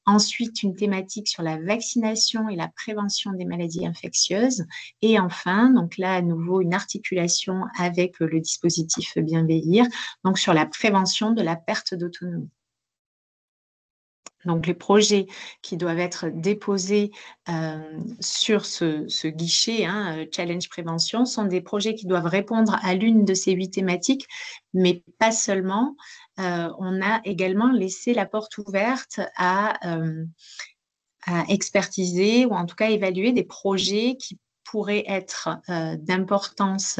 Ensuite, une thématique sur la vaccination et la prévention des maladies infectieuses. Et enfin, donc là, à nouveau, une articulation avec le dispositif Bienveillir, donc sur la prévention de la perte d'autonomie. Donc, les projets qui doivent être déposés sur ce guichet, Challenge Prévention, sont des projets qui doivent répondre à l'une de ces 8 thématiques, mais pas seulement. On a également laissé la porte ouverte à expertiser ou en tout cas évaluer des projets qui pourraient être d'importance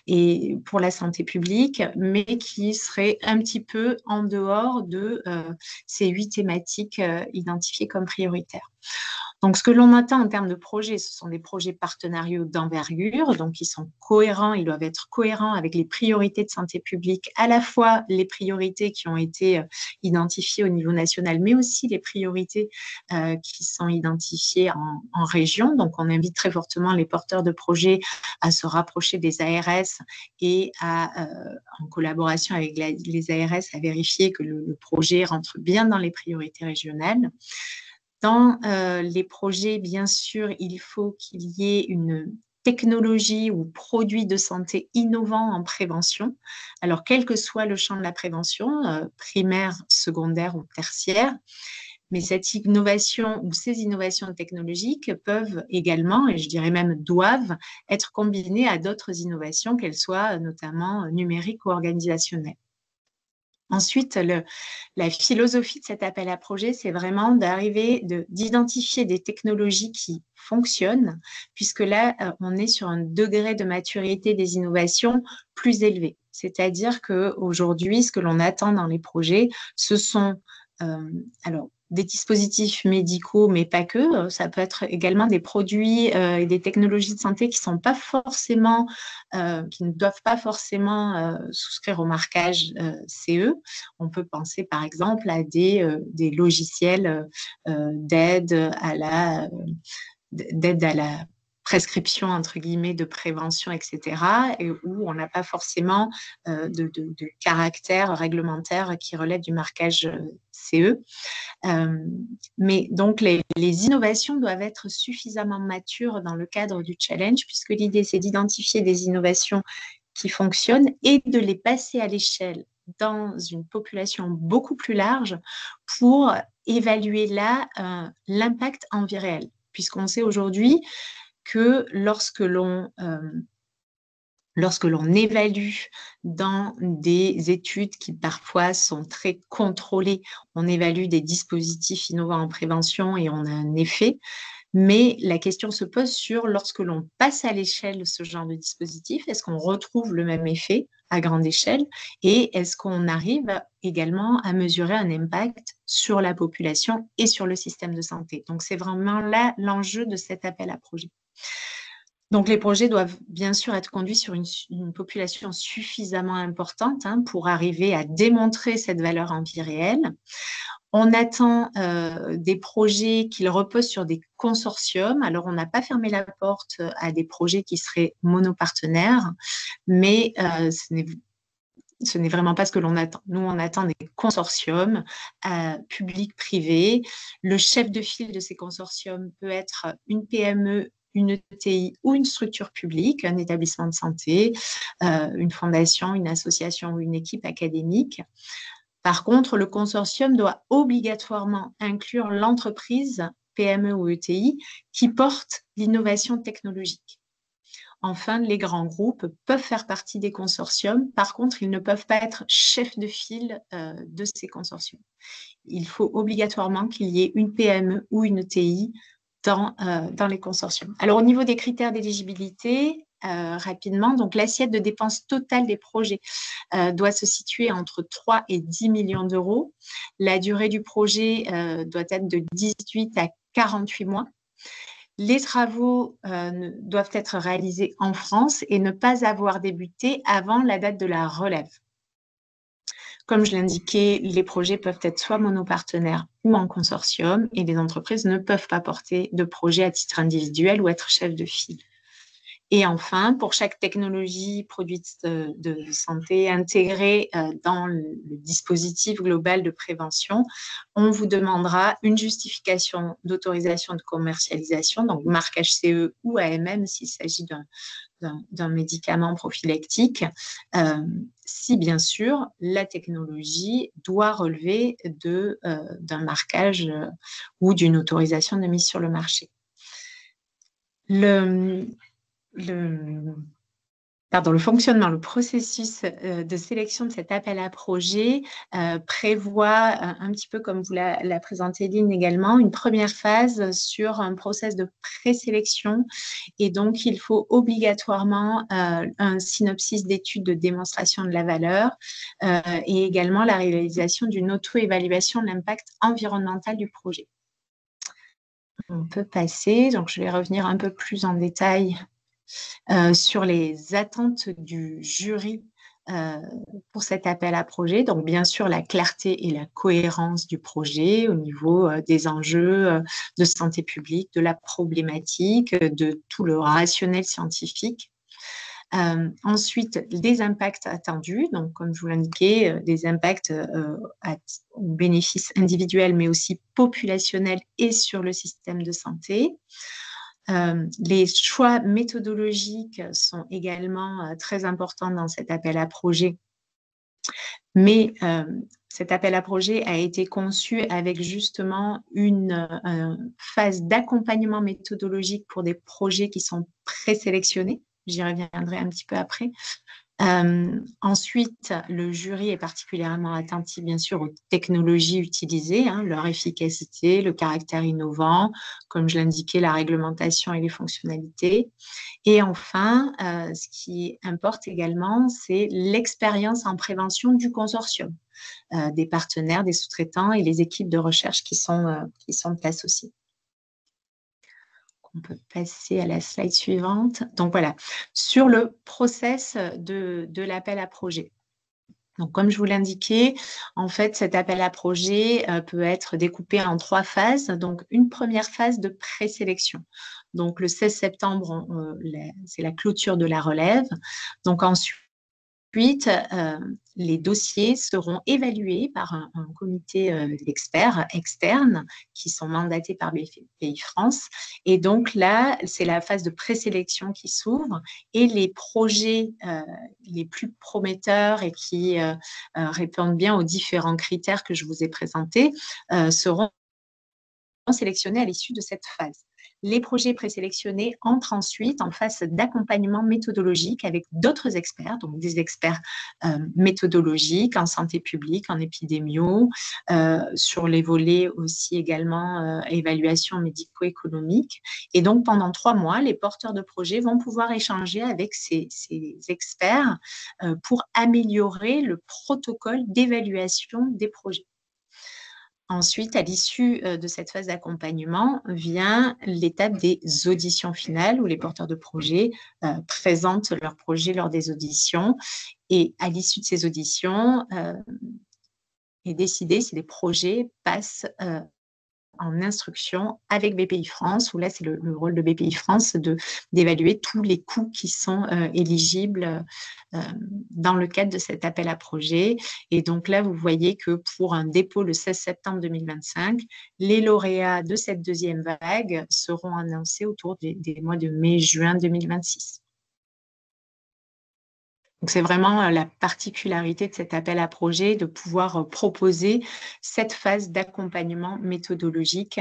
et pour la santé publique, mais qui seraient un petit peu en dehors de ces 8 thématiques identifiées comme prioritaires. Donc, ce que l'on attend en termes de projets, ce sont des projets partenariaux d'envergure, donc ils sont cohérents, ils doivent être cohérents avec les priorités de santé publique, à la fois les priorités qui ont été identifiées au niveau national, mais aussi les priorités qui sont identifiées en région. Donc, on invite très fortement les porteurs de projets à se rapprocher des ARS et en collaboration avec les ARS, à vérifier que le projet rentre bien dans les priorités régionales. Dans les projets, bien sûr, il faut qu'il y ait une technologie ou produit de santé innovant en prévention. Alors, quel que soit le champ de la prévention, primaire, secondaire ou tertiaire, mais cette innovation ou ces innovations technologiques peuvent également, et je dirais même doivent, être combinées à d'autres innovations, qu'elles soient notamment numériques ou organisationnelles. Ensuite, la philosophie de cet appel à projet, c'est vraiment d'identifier des technologies qui fonctionnent, puisque là, on est sur un degré de maturité des innovations plus élevé. C'est-à-dire qu'aujourd'hui, ce que l'on attend dans les projets, ce sont des dispositifs médicaux, mais pas que. Ça peut être également des produits et des technologies de santé qui ne doivent pas forcément souscrire au marquage CE. On peut penser par exemple à des logiciels d'aide à la prescription, entre guillemets, de prévention, etc., et où on n'a pas forcément de caractère réglementaire qui relève du marquage CE. Mais donc, les innovations doivent être suffisamment matures dans le cadre du challenge, puisque l'idée, c'est d'identifier des innovations qui fonctionnent et de les passer à l'échelle dans une population beaucoup plus large pour évaluer là l'impact en vie réelle, puisqu'on sait aujourd'hui que lorsque l'on évalue dans des études qui parfois sont très contrôlées, on évalue des dispositifs innovants en prévention et on a un effet. Mais la question se pose sur lorsque l'on passe à l'échelle ce genre de dispositif, est-ce qu'on retrouve le même effet à grande échelle et est-ce qu'on arrive également à mesurer un impact sur la population et sur le système de santé. Donc, c'est vraiment là l'enjeu de cet appel à projet. Donc, les projets doivent bien sûr être conduits sur une population suffisamment importante pour arriver à démontrer cette valeur en vie réelle. On attend des projets qui reposent sur des consortiums. Alors, on n'a pas fermé la porte à des projets qui seraient monopartenaires, mais ce n'est vraiment pas ce que l'on attend. Nous, on attend des consortiums publics-privés. Le chef de file de ces consortiums peut être une PME, une ETI ou une structure publique, un établissement de santé, une fondation, une association ou une équipe académique. Par contre, le consortium doit obligatoirement inclure l'entreprise, PME ou ETI, qui porte l'innovation technologique. Enfin, les grands groupes peuvent faire partie des consortiums. Par contre, ils ne peuvent pas être chefs de file de ces consortiums. Il faut obligatoirement qu'il y ait une PME ou une ETI dans les consortiums. Alors, au niveau des critères d'éligibilité, rapidement, donc l'assiette de dépenses totale des projets doit se situer entre 3 et 10 millions d'euros. La durée du projet doit être de 18 à 48 mois. Les travaux doivent être réalisés en France et ne pas avoir débuté avant la date de la relève. Comme je l'indiquais, les projets peuvent être soit monopartenaires ou en consortium et les entreprises ne peuvent pas porter de projet à titre individuel ou être chef de file. Et enfin, pour chaque technologie produite de santé intégrée dans le dispositif global de prévention, on vous demandera une justification d'autorisation de commercialisation, donc marque HCE ou AMM s'il s'agit d'un médicament prophylactique, si bien sûr la technologie doit relever d'un marquage ou d'une autorisation de mise sur le marché. Le fonctionnement, le processus de sélection de cet appel à projet prévoit un petit peu comme vous l'a présenté Lynn également, une première phase sur un process de présélection et donc il faut obligatoirement un synopsis d'études de démonstration de la valeur et également la réalisation d'une auto-évaluation de l'impact environnemental du projet. On peut passer, donc je vais revenir un peu plus en détail sur les attentes du jury pour cet appel à projet. Donc, bien sûr, la clarté et la cohérence du projet au niveau des enjeux de santé publique, de la problématique, de tout le rationnel scientifique. Ensuite, les impacts attendus, donc comme je vous l'indiquais, des impacts au bénéfice individuel, mais aussi populationnel et sur le système de santé. Les choix méthodologiques sont également très importants dans cet appel à projet, mais cet appel à projet a été conçu avec justement une phase d'accompagnement méthodologique pour des projets qui sont présélectionnés. J'y reviendrai un petit peu après. Ensuite, le jury est particulièrement attentif, bien sûr, aux technologies utilisées, leur efficacité, le caractère innovant, comme je l'indiquais, la réglementation et les fonctionnalités. Et enfin, ce qui importe également, c'est l'expérience en prévention du consortium, des partenaires, des sous-traitants et les équipes de recherche qui sont associées. On peut passer à la slide suivante. Donc voilà, sur le process de l'appel à projet. Donc, comme je vous l'indiquais, en fait, cet appel à projet peut être découpé en 3 phases. Donc, une première phase de présélection. Donc, le 16 septembre, c'est la clôture de la relève. Donc, ensuite, les dossiers seront évalués par un comité d'experts externes qui sont mandatés par BPI France. Et donc là, c'est la phase de présélection qui s'ouvre et les projets les plus prometteurs et qui répondent bien aux différents critères que je vous ai présentés seront sélectionnés à l'issue de cette phase. Les projets présélectionnés entrent ensuite en phase d'accompagnement méthodologique avec d'autres experts, donc des experts méthodologiques en santé publique, en épidémio, sur les volets aussi également évaluation médico-économique. Et donc, pendant 3 mois, les porteurs de projets vont pouvoir échanger avec ces experts pour améliorer le protocole d'évaluation des projets. Ensuite, à l'issue de cette phase d'accompagnement, vient l'étape des auditions finales où les porteurs de projets présentent leur projet lors des auditions. Et à l'issue de ces auditions, est décidé si les projets passent en instruction avec BPI France, où là, c'est le rôle de BPI France d'évaluer tous les coûts qui sont éligibles dans le cadre de cet appel à projet. Et donc là, vous voyez que pour un dépôt le 16 septembre 2025, les lauréats de cette deuxième vague seront annoncés autour des mois de mai-juin 2026. Donc, c'est vraiment la particularité de cet appel à projet, de pouvoir proposer cette phase d'accompagnement méthodologique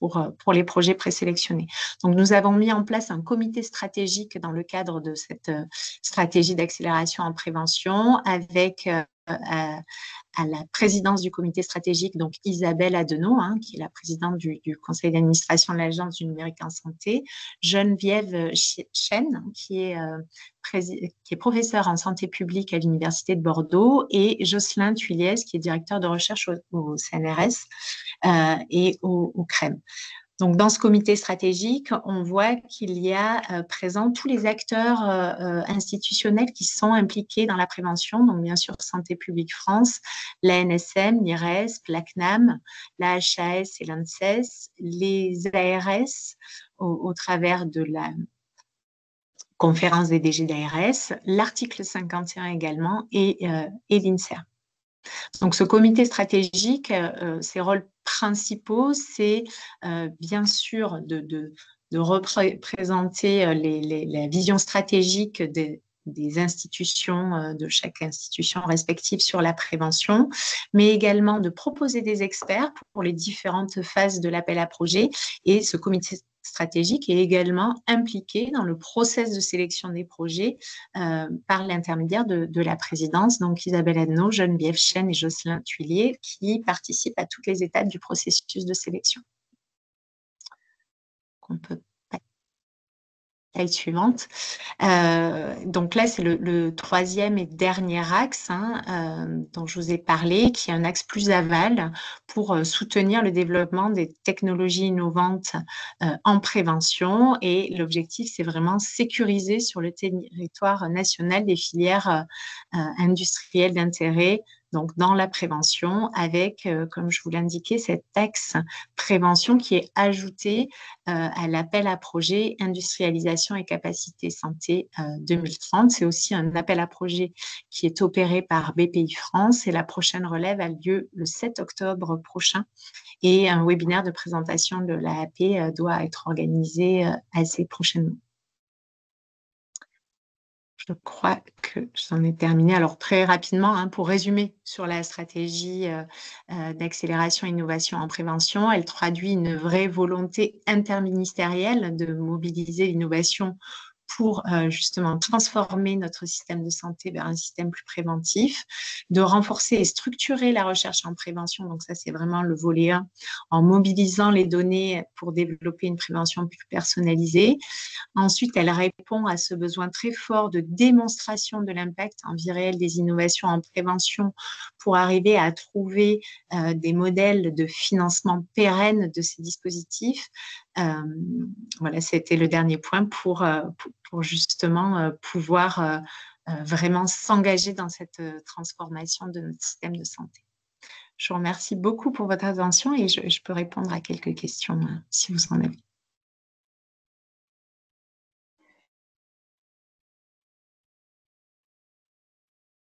pour les projets présélectionnés. Donc, nous avons mis en place un comité stratégique dans le cadre de cette stratégie d'accélération en prévention avec à la présidence du comité stratégique, donc Isabelle Adenau, qui est la présidente du conseil d'administration de l'Agence du numérique en santé, Geneviève Chen, qui est professeure en santé publique à l'Université de Bordeaux, et Jocelyn Thuiliez, qui est directeur de recherche au CNRS et au CREM. Donc, dans ce comité stratégique, on voit qu'il y a présent tous les acteurs institutionnels qui sont impliqués dans la prévention. Donc, bien sûr, Santé publique France, l'ANSM, l'IRES, la CNAM, la HAS et l'ANSES, les ARS au travers de la conférence des DG d'ARS, l'article 51 également et l'INSERM. Donc, ce comité stratégique, ses rôles principaux, c'est bien sûr de représenter la vision stratégique des institutions, de chaque institution respective sur la prévention, mais également de proposer des experts pour les différentes phases de l'appel à projet. Et ce comité stratégique est également impliqué dans le process de sélection des projets par l'intermédiaire de la présidence, donc Isabelle Adenau, Geneviève Chen et Jocelyn Thuilier, qui participent à toutes les étapes du processus de sélection. On peut slide suivante. Donc là, c'est le troisième et dernier axe dont je vous ai parlé, qui est un axe plus aval pour soutenir le développement des technologies innovantes en prévention. Et l'objectif, c'est vraiment sécuriser sur le territoire national des filières industrielles d'intérêt, donc dans la prévention, avec, comme je vous l'indiquais, cet axe prévention qui est ajouté à l'appel à projet industrialisation et capacité santé 2030. C'est aussi un appel à projet qui est opéré par BPI France et la prochaine relève a lieu le 7 octobre prochain et un webinaire de présentation de l'AAP doit être organisé assez prochainement. Je crois que j'en ai terminé. Alors, très rapidement, pour résumer sur la stratégie d'accélération et innovation en prévention, elle traduit une vraie volonté interministérielle de mobiliser l'innovation pour justement transformer notre système de santé vers un système plus préventif, de renforcer et structurer la recherche en prévention. Donc ça, c'est vraiment le volet 1, en mobilisant les données pour développer une prévention plus personnalisée. Ensuite, elle répond à ce besoin très fort de démonstration de l'impact en vie réelle des innovations en prévention pour arriver à trouver des modèles de financement pérennes de ces dispositifs. Voilà, c'était le dernier point pour justement pouvoir vraiment s'engager dans cette transformation de notre système de santé. Je vous remercie beaucoup pour votre attention et je peux répondre à quelques questions si vous en avez.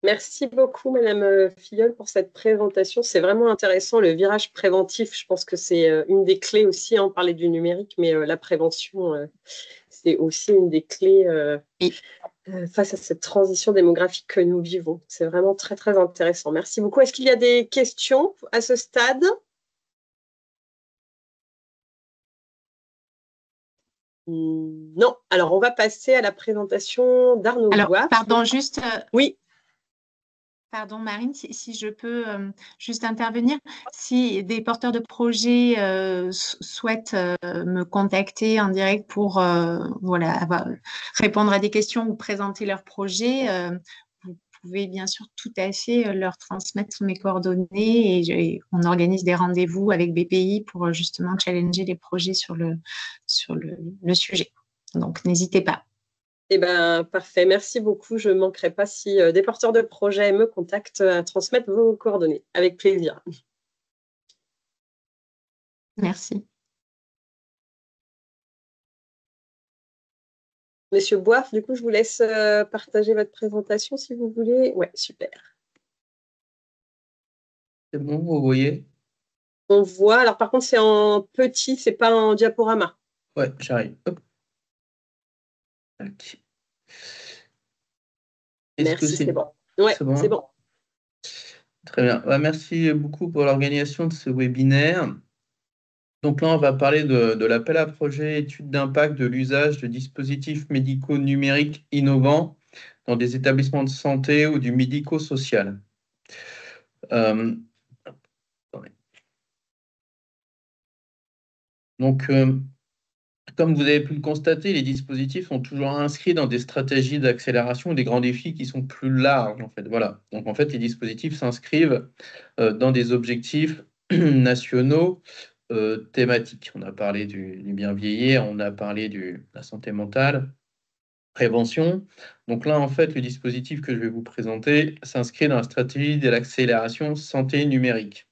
Merci beaucoup, Madame Filleul, pour cette présentation. C'est vraiment intéressant, le virage préventif. Je pense que c'est une des clés aussi. On parlait du numérique, mais la prévention, c'est aussi une des clés face à cette transition démographique que nous vivons. C'est vraiment très, très intéressant. Merci beaucoup. Est-ce qu'il y a des questions à ce stade ? Non. Alors, on va passer à la présentation d'Arnaud Bois. Pardon, juste… Oui. Pardon, Marine, si je peux juste intervenir. Si des porteurs de projets souhaitent me contacter en direct pour répondre à des questions ou présenter leur projet, vous pouvez bien sûr tout à fait leur transmettre mes coordonnées et on organise des rendez-vous avec BPI pour justement challenger les projets sur le sujet. Donc, n'hésitez pas. Eh bien, parfait. Merci beaucoup. Je ne manquerai pas si des porteurs de projets me contactent à transmettre vos coordonnées. Avec plaisir. Merci. Monsieur Boif, du coup, je vous laisse partager votre présentation si vous voulez. Ouais, super. C'est bon, vous voyez? On voit. Alors, par contre, c'est en petit, c'est pas en diaporama. Ouais, j'arrive. Hop. Tac. Est-ce que Merci, c'est bon. Ouais, c'est bon? c'est bon. Très bien. Merci beaucoup pour l'organisation de ce webinaire. Donc là, on va parler de l'appel à projet étude d'impact de l'usage de dispositifs médicaux numériques innovants dans des établissements de santé ou du médico-social. Attendez. Donc, comme vous avez pu le constater, les dispositifs sont toujours inscrits dans des stratégies d'accélération des grands défis qui sont plus larges, en fait. Voilà. Donc, en fait, les dispositifs s'inscrivent dans des objectifs nationaux thématiques. On a parlé du bien vieillir, on a parlé de la santé mentale, prévention. Donc là, en fait, le dispositif que je vais vous présenter s'inscrit dans la stratégie de l'accélération santé numérique.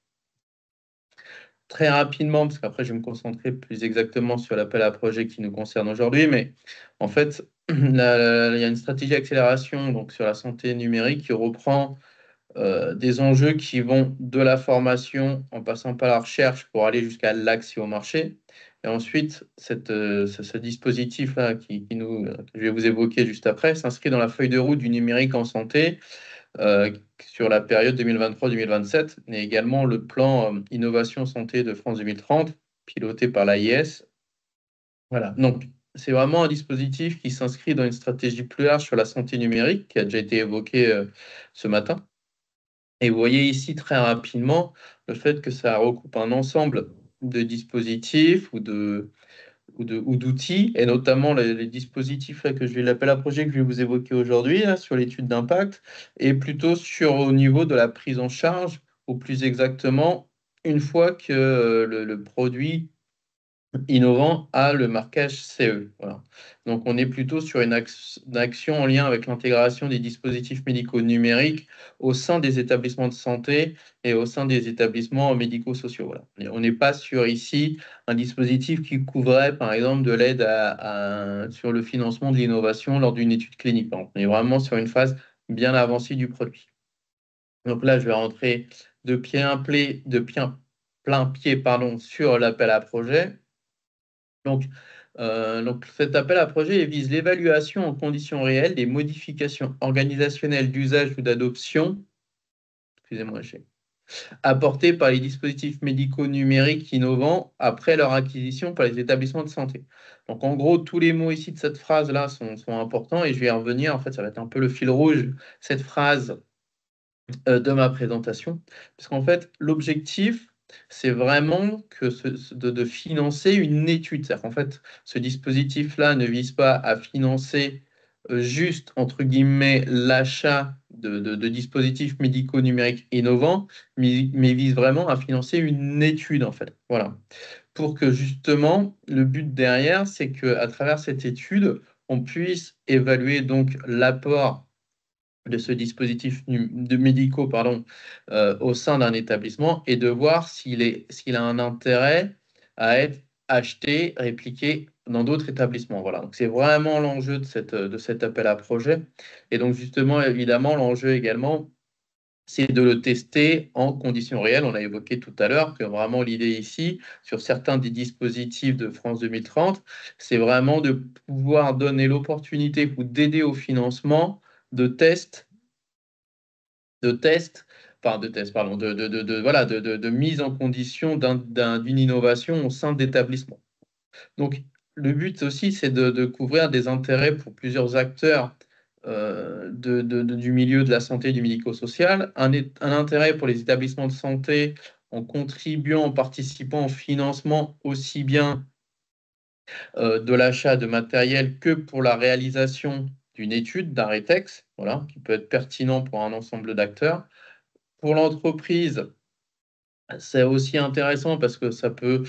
Très rapidement, parce qu'après, je vais me concentrer plus exactement sur l'appel à projet qui nous concerne aujourd'hui, mais en fait, il y a une stratégie d'accélération donc, sur la santé numérique qui reprend des enjeux qui vont de la formation en passant par la recherche pour aller jusqu'à l'accès au marché. Et ensuite, ce dispositif-là que je vais vous évoquer juste après s'inscrit dans la feuille de route du numérique en santé sur la période 2023-2027, mais également le plan Innovation Santé de France 2030, piloté par l'AIS. Voilà, donc c'est vraiment un dispositif qui s'inscrit dans une stratégie plus large sur la santé numérique, qui a déjà été évoquée ce matin. Et vous voyez ici très rapidement le fait que ça recoupe un ensemble de dispositifs ou d'outils, et notamment les dispositifs là, que je vais l'appeler à projet que je vais vous évoquer aujourd'hui sur l'étude d'impact, et plutôt au niveau de la prise en charge, ou plus exactement, une fois que le produit innovant a le marquage CE. Voilà. Donc, on est plutôt sur une action en lien avec l'intégration des dispositifs médicaux numériques au sein des établissements de santé et au sein des établissements médico-sociaux. Voilà. On n'est pas sur ici un dispositif qui couvrait, par exemple, de l'aide sur le financement de l'innovation lors d'une étude clinique. On est vraiment sur une phase bien avancée du produit. Donc là, je vais rentrer de plein pied sur l'appel à projet. Donc, cet appel à projet vise l'évaluation en conditions réelles des modifications organisationnelles d'usage ou d'adoption, excusez-moi, apportées par les dispositifs médicaux numériques innovants après leur acquisition par les établissements de santé. Donc, en gros, tous les mots ici de cette phrase-là sont importants et je vais y revenir. En fait, ça va être un peu le fil rouge, cette phrase de ma présentation, parce qu'en fait, l'objectif, c'est vraiment de financer une étude. C'est-à-dire qu'en fait, ce dispositif-là ne vise pas à financer juste, entre guillemets, l'achat de dispositifs médicaux numériques innovants, mais vise vraiment à financer une étude, en fait. Voilà. Pour que justement, le but derrière, c'est qu'à travers cette étude, on puisse évaluer donc l'apport de ce dispositif médicaux au sein d'un établissement et de voir s'il a un intérêt à être acheté, répliqué dans d'autres établissements. Voilà, donc c'est vraiment l'enjeu de cet appel à projet. Et donc justement, évidemment, l'enjeu également, c'est de le tester en conditions réelles. On a évoqué tout à l'heure que vraiment l'idée ici, sur certains des dispositifs de France 2030, c'est vraiment de pouvoir donner l'opportunité ou d'aider au financement de tests, de mise en condition d'une innovation au sein d'établissements. Donc, le but aussi, c'est de couvrir des intérêts pour plusieurs acteurs du milieu de la santé et du médico-social, un intérêt pour les établissements de santé en contribuant, en participant au financement aussi bien de l'achat de matériel que pour la réalisation d'une étude, d'un rétex, voilà, qui peut être pertinent pour un ensemble d'acteurs. Pour l'entreprise, c'est aussi intéressant parce que ça peut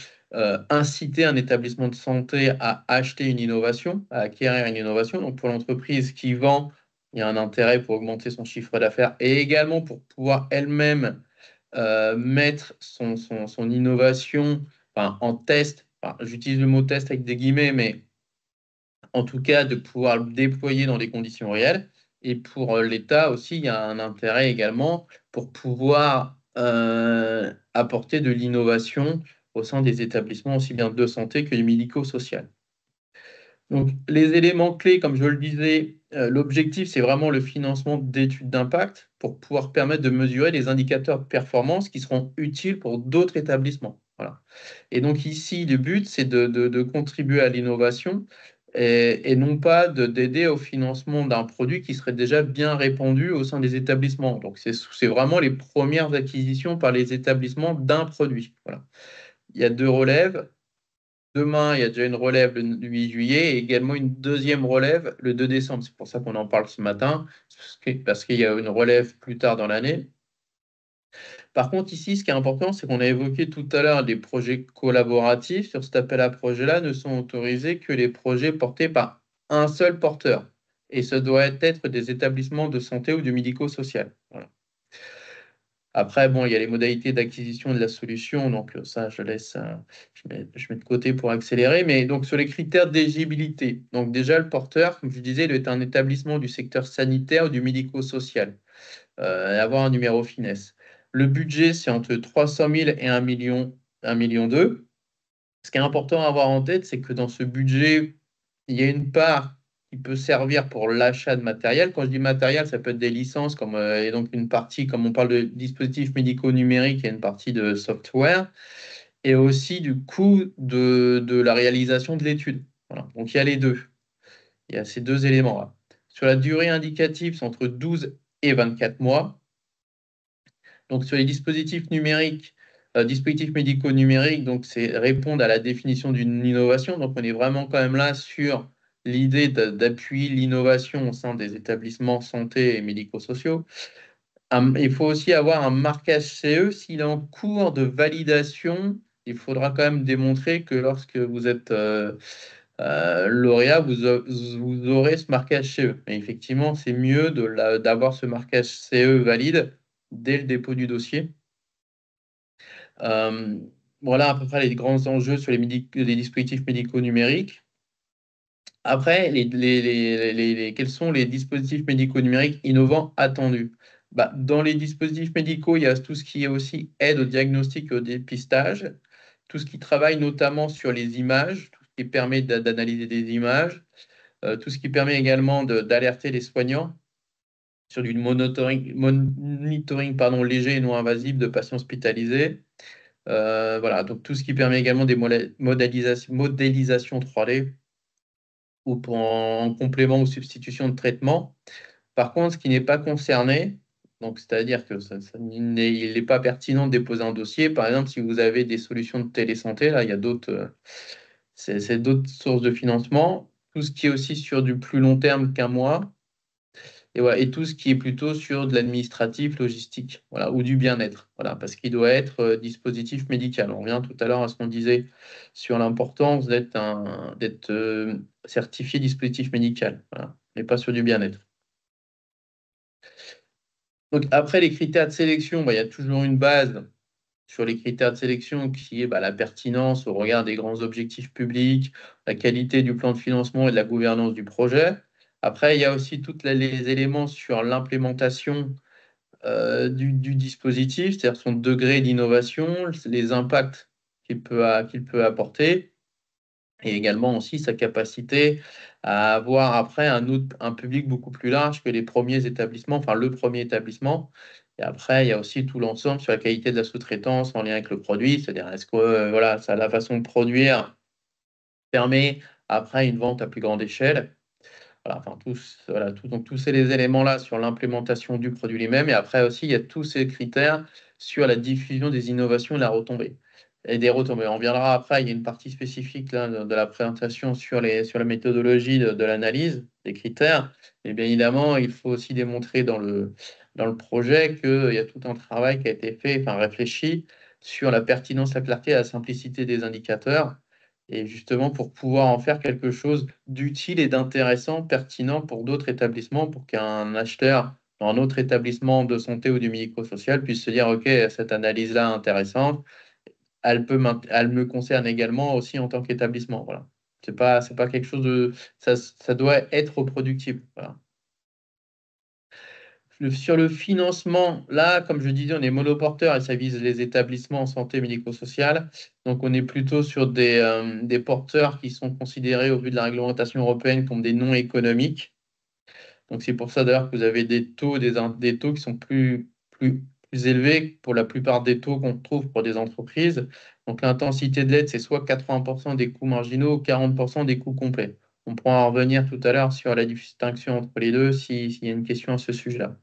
inciter un établissement de santé à acheter une innovation, à acquérir une innovation. Donc, pour l'entreprise qui vend, il y a un intérêt pour augmenter son chiffre d'affaires et également pour pouvoir elle-même mettre son innovation en test. Enfin, j'utilise le mot test avec des guillemets, mais en tout cas de pouvoir le déployer dans des conditions réelles. Et pour l'État aussi, il y a un intérêt également pour pouvoir apporter de l'innovation au sein des établissements aussi bien de santé que du médico-social. Donc, les éléments clés, comme je le disais, l'objectif, c'est vraiment le financement d'études d'impact pour pouvoir permettre de mesurer les indicateurs de performance qui seront utiles pour d'autres établissements. Voilà. Et donc ici, le but, c'est de contribuer à l'innovation et non pas d'aider au financement d'un produit qui serait déjà bien répandu au sein des établissements. Donc, c'est vraiment les premières acquisitions par les établissements d'un produit. Voilà. Il y a 2 relèves. Demain, il y a déjà une relève le 8 juillet et également une deuxième relève le 2 décembre. C'est pour ça qu'on en parle ce matin, parce qu'il y a une relève plus tard dans l'année. Par contre, ici, ce qui est important, c'est qu'on a évoqué tout à l'heure les projets collaboratifs. Sur cet appel à projet-là, ne sont autorisés que les projets portés par un seul porteur. Et ce doit être des établissements de santé ou du médico-social. Voilà. Après, bon, il y a les modalités d'acquisition de la solution, donc ça, je mets de côté pour accélérer. Mais donc, sur les critères d'éligibilité, donc déjà, le porteur, comme je disais, il doit être un établissement du secteur sanitaire ou du médico-social, avoir un numéro finesse. Le budget, c'est entre 300 000 et 1 million 2. Ce qui est important à avoir en tête, c'est que dans ce budget, il y a une part qui peut servir pour l'achat de matériel. Quand je dis matériel, ça peut être des licences, et donc une partie, comme on parle de dispositifs médicaux numériques, il y a une partie de software, et aussi du coût de la réalisation de l'étude. Voilà. Donc il y a les deux. Il y a ces 2 éléments-là. Sur la durée indicative, c'est entre 12 et 24 mois. Donc sur les dispositifs numériques, dispositifs médicaux numériques, donc c'est répondre à la définition d'une innovation. Donc on est vraiment quand même là sur l'idée d'appuyer l'innovation au sein des établissements santé et médico-sociaux. Il faut aussi avoir un marquage CE. S'il est en cours de validation, il faudra quand même démontrer que lorsque vous êtes lauréat, vous aurez ce marquage CE. Mais effectivement, c'est mieux d'avoir ce marquage CE valide dès le dépôt du dossier. Voilà à peu près les grands enjeux sur les dispositifs médicaux numériques. Après, quels sont les dispositifs médicaux numériques innovants attendus? Bah, dans les dispositifs médicaux, il y a tout ce qui est aussi aide au diagnostic et au dépistage, tout ce qui travaille notamment sur les images, tout ce qui permet d'analyser des images, tout ce qui permet également d'alerter les soignants sur du monitoring léger et non invasif de patients hospitalisés. Voilà, donc tout ce qui permet également des modélisations 3D ou en complément ou substitution de traitement. Par contre, ce qui n'est pas concerné, donc c'est-à-dire que il n'est pas pertinent de déposer un dossier. Par exemple, si vous avez des solutions de télésanté, là, il y a d'autres, c'est d'autres sources de financement. Tout ce qui est aussi sur du plus long terme qu'un mois, et, voilà, et tout ce qui est plutôt sur de l'administratif, logistique, voilà, ou du bien-être, voilà, parce qu'il doit être dispositif médical. On revient tout à l'heure à ce qu'on disait sur l'importance d'être certifié dispositif médical, voilà, mais pas sur du bien-être. Donc après les critères de sélection, il y a toujours une base sur les critères de sélection qui est la pertinence au regard des grands objectifs publics, la qualité du plan de financement et de la gouvernance du projet. Après, il y a aussi tous les éléments sur l'implémentation du dispositif, c'est-à-dire son degré d'innovation, les impacts qu'il peut apporter, et également aussi sa capacité à avoir après un public beaucoup plus large que les premiers établissements, enfin le premier établissement. Et après, il y a aussi tout l'ensemble sur la qualité de la sous-traitance en lien avec le produit, c'est-à-dire est-ce que voilà, ça, la façon de produire permet après une vente à plus grande échelle. Voilà, enfin, donc tous ces les éléments-là sur l'implémentation du produit lui-même. Et après aussi, il y a tous ces critères sur la diffusion des innovations et la retombée. Et des retombées. On reviendra après, il y a une partie spécifique là, de la présentation sur la méthodologie de l'analyse des critères. Et bien évidemment, il faut aussi démontrer dans le projet qu'il y a tout un travail qui a été fait, enfin réfléchi, sur la pertinence, la clarté et la simplicité des indicateurs et justement pour pouvoir en faire quelque chose d'utile et d'intéressant, pertinent pour d'autres établissements, pour qu'un acheteur dans un autre établissement de santé ou du médico-social puisse se dire, OK, cette analyse-là intéressante, elle me concerne également aussi en tant qu'établissement. Voilà. C'est pas quelque chose ça doit être reproductible. Voilà. Sur le financement, là, comme je disais, on est monoporteur et ça vise les établissements en santé médico-sociale. Donc, on est plutôt sur des porteurs qui sont considérés au vu de la réglementation européenne comme des non économiques. Donc, c'est pour ça d'ailleurs que vous avez des taux qui sont plus élevés pour la plupart des taux qu'on trouve pour des entreprises. Donc, l'intensité de l'aide, c'est soit 80% des coûts marginaux ou 40% des coûts complets. On pourra en revenir tout à l'heure sur la distinction entre les deux s'il y a une question à ce sujet-là.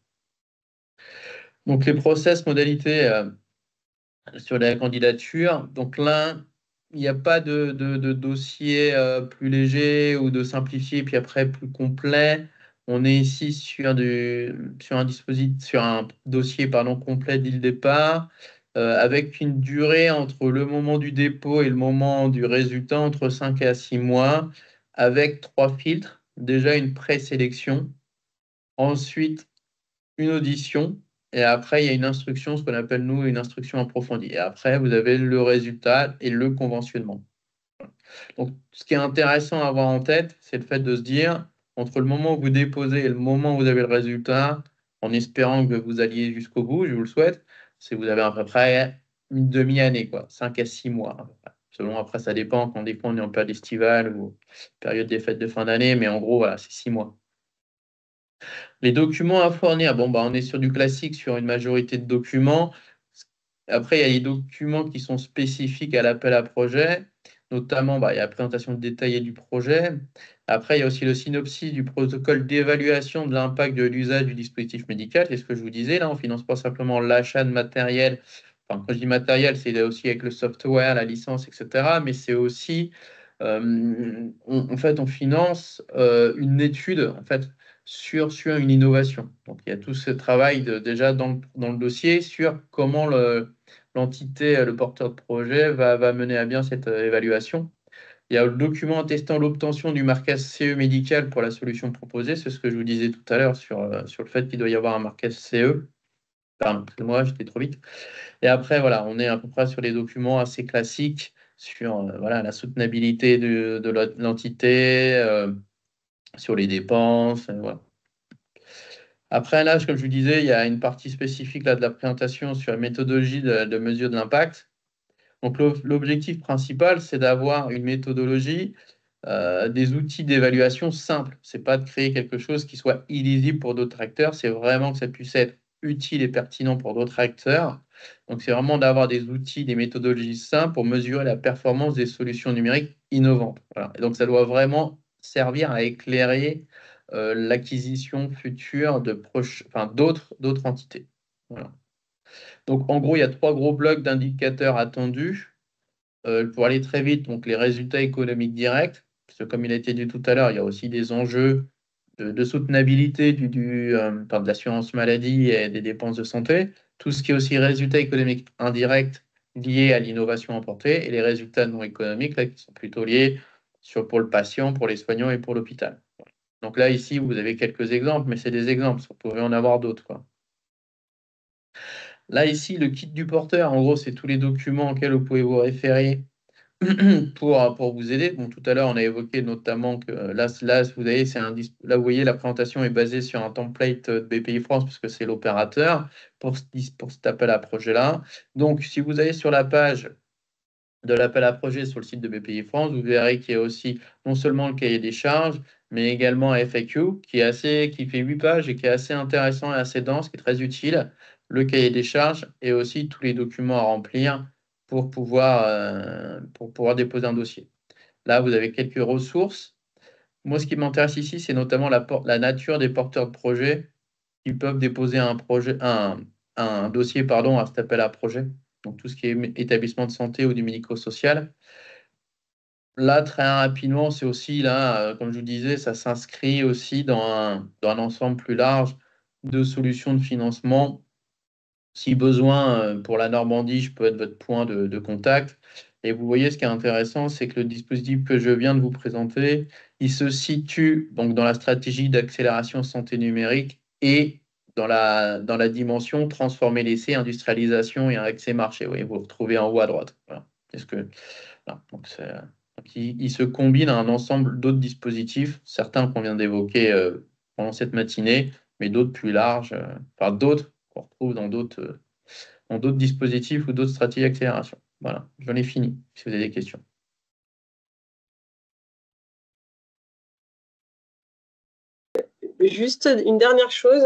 Donc, les process, modalités sur la candidature. Donc là, il n'y a pas de dossier plus léger ou de simplifié, puis après plus complet. On est ici sur un dossier complet dès le départ, avec une durée entre le moment du dépôt et le moment du résultat, entre 5 à 6 mois, avec 3 filtres. Déjà une présélection, ensuite une audition, et après, il y a une instruction, ce qu'on appelle, nous, une instruction approfondie. Et après, vous avez le résultat et le conventionnement. Donc, ce qui est intéressant à avoir en tête, c'est le fait de se dire, entre le moment où vous déposez et le moment où vous avez le résultat, en espérant que vous alliez jusqu'au bout, je vous le souhaite, c'est que vous avez à peu près une demi-année, 5 à 6 mois. À peu près. Selon, après, ça dépend, quand des fois on est en période estivale ou période des fêtes de fin d'année, mais en gros, voilà, c'est 6 mois. Les documents à fournir, on est sur du classique, sur une majorité de documents. Après, il y a les documents qui sont spécifiques à l'appel à projet, notamment il y a la présentation détaillée du projet. Après, il y a aussi le synopsis du protocole d'évaluation de l'impact de l'usage du dispositif médical. C'est ce que je vous disais, là, on ne finance pas simplement l'achat de matériel. Enfin, quand je dis matériel, c'est aussi avec le software, la licence, etc. Mais c'est aussi, en fait, on finance une étude, en fait, sur une innovation. Donc, il y a tout ce travail déjà dans le dossier sur comment l'entité, le porteur de projet va mener à bien cette évaluation. Il y a le document attestant l'obtention du marquage CE médical pour la solution proposée. C'est ce que je vous disais tout à l'heure sur le fait qu'il doit y avoir un marquage CE. Pardon, excusez-moi, j'étais trop vite. Et après, voilà, on est à peu près sur les documents assez classiques sur la soutenabilité de l'entité, sur les dépenses. Voilà. Après, là, comme je vous disais, il y a une partie spécifique là, de la présentation sur la méthodologie de mesure de l'impact. Donc, l'objectif principal, c'est d'avoir une méthodologie, des outils d'évaluation simples. Ce n'est pas de créer quelque chose qui soit illisible pour d'autres acteurs, c'est vraiment que ça puisse être utile et pertinent pour d'autres acteurs. Donc, c'est vraiment d'avoir des outils, des méthodologies simples pour mesurer la performance des solutions numériques innovantes. Voilà. Et donc, ça doit vraiment servir à éclairer l'acquisition future d'autres entités. Voilà. Donc, en gros, il y a 3 gros blocs d'indicateurs attendus. Pour aller très vite, donc les résultats économiques directs, parce que comme il a été dit tout à l'heure, il y a aussi des enjeux de soutenabilité de l'assurance maladie et des dépenses de santé, tout ce qui est aussi résultats économiques indirects liés à l'innovation apportée, et les résultats non économiques là, qui sont plutôt liés pour le patient, pour les soignants et pour l'hôpital. Donc là, ici, vous avez quelques exemples, mais c'est des exemples, vous pouvez en avoir d'autres. Là, ici, le kit du porteur, en gros, c'est tous les documents auxquels vous pouvez vous référer pour vous aider. Bon, tout à l'heure, on a évoqué notamment que là vous voyez, là, vous voyez, la présentation est basée sur un template de BPI France, parce que c'est l'opérateur pour cet appel à projet-là. Donc, si vous allez sur la page de l'appel à projet sur le site de BPI France, vous verrez qu'il y a aussi non seulement le cahier des charges, mais également un FAQ qui fait 8 pages et qui est assez intéressant et assez dense, qui est très utile. Le cahier des charges et aussi tous les documents à remplir pour pouvoir déposer un dossier. Là, vous avez quelques ressources. Moi, ce qui m'intéresse ici, c'est notamment la nature des porteurs de projets qui peuvent déposer un dossier à cet appel à projet. Donc, tout ce qui est établissement de santé ou du médico-social. Là, très rapidement, c'est aussi, là, comme je vous disais, ça s'inscrit aussi dans un ensemble plus large de solutions de financement. Si besoin, pour la Normandie, je peux être votre point de contact. Et vous voyez, ce qui est intéressant, c'est que le dispositif que je viens de vous présenter, il se situe donc dans la stratégie d'accélération santé numérique et dans la dimension transformer l'essai, industrialisation et un accès marché. Oui, vous le retrouvez en haut à droite. Voilà. Voilà. Donc, il se combine à un ensemble d'autres dispositifs, certains qu'on vient d'évoquer pendant cette matinée, mais d'autres plus larges, enfin d'autres qu'on retrouve dans d'autres dispositifs ou d'autres stratégies d'accélération. Voilà, j'en ai fini, si vous avez des questions. Juste une dernière chose.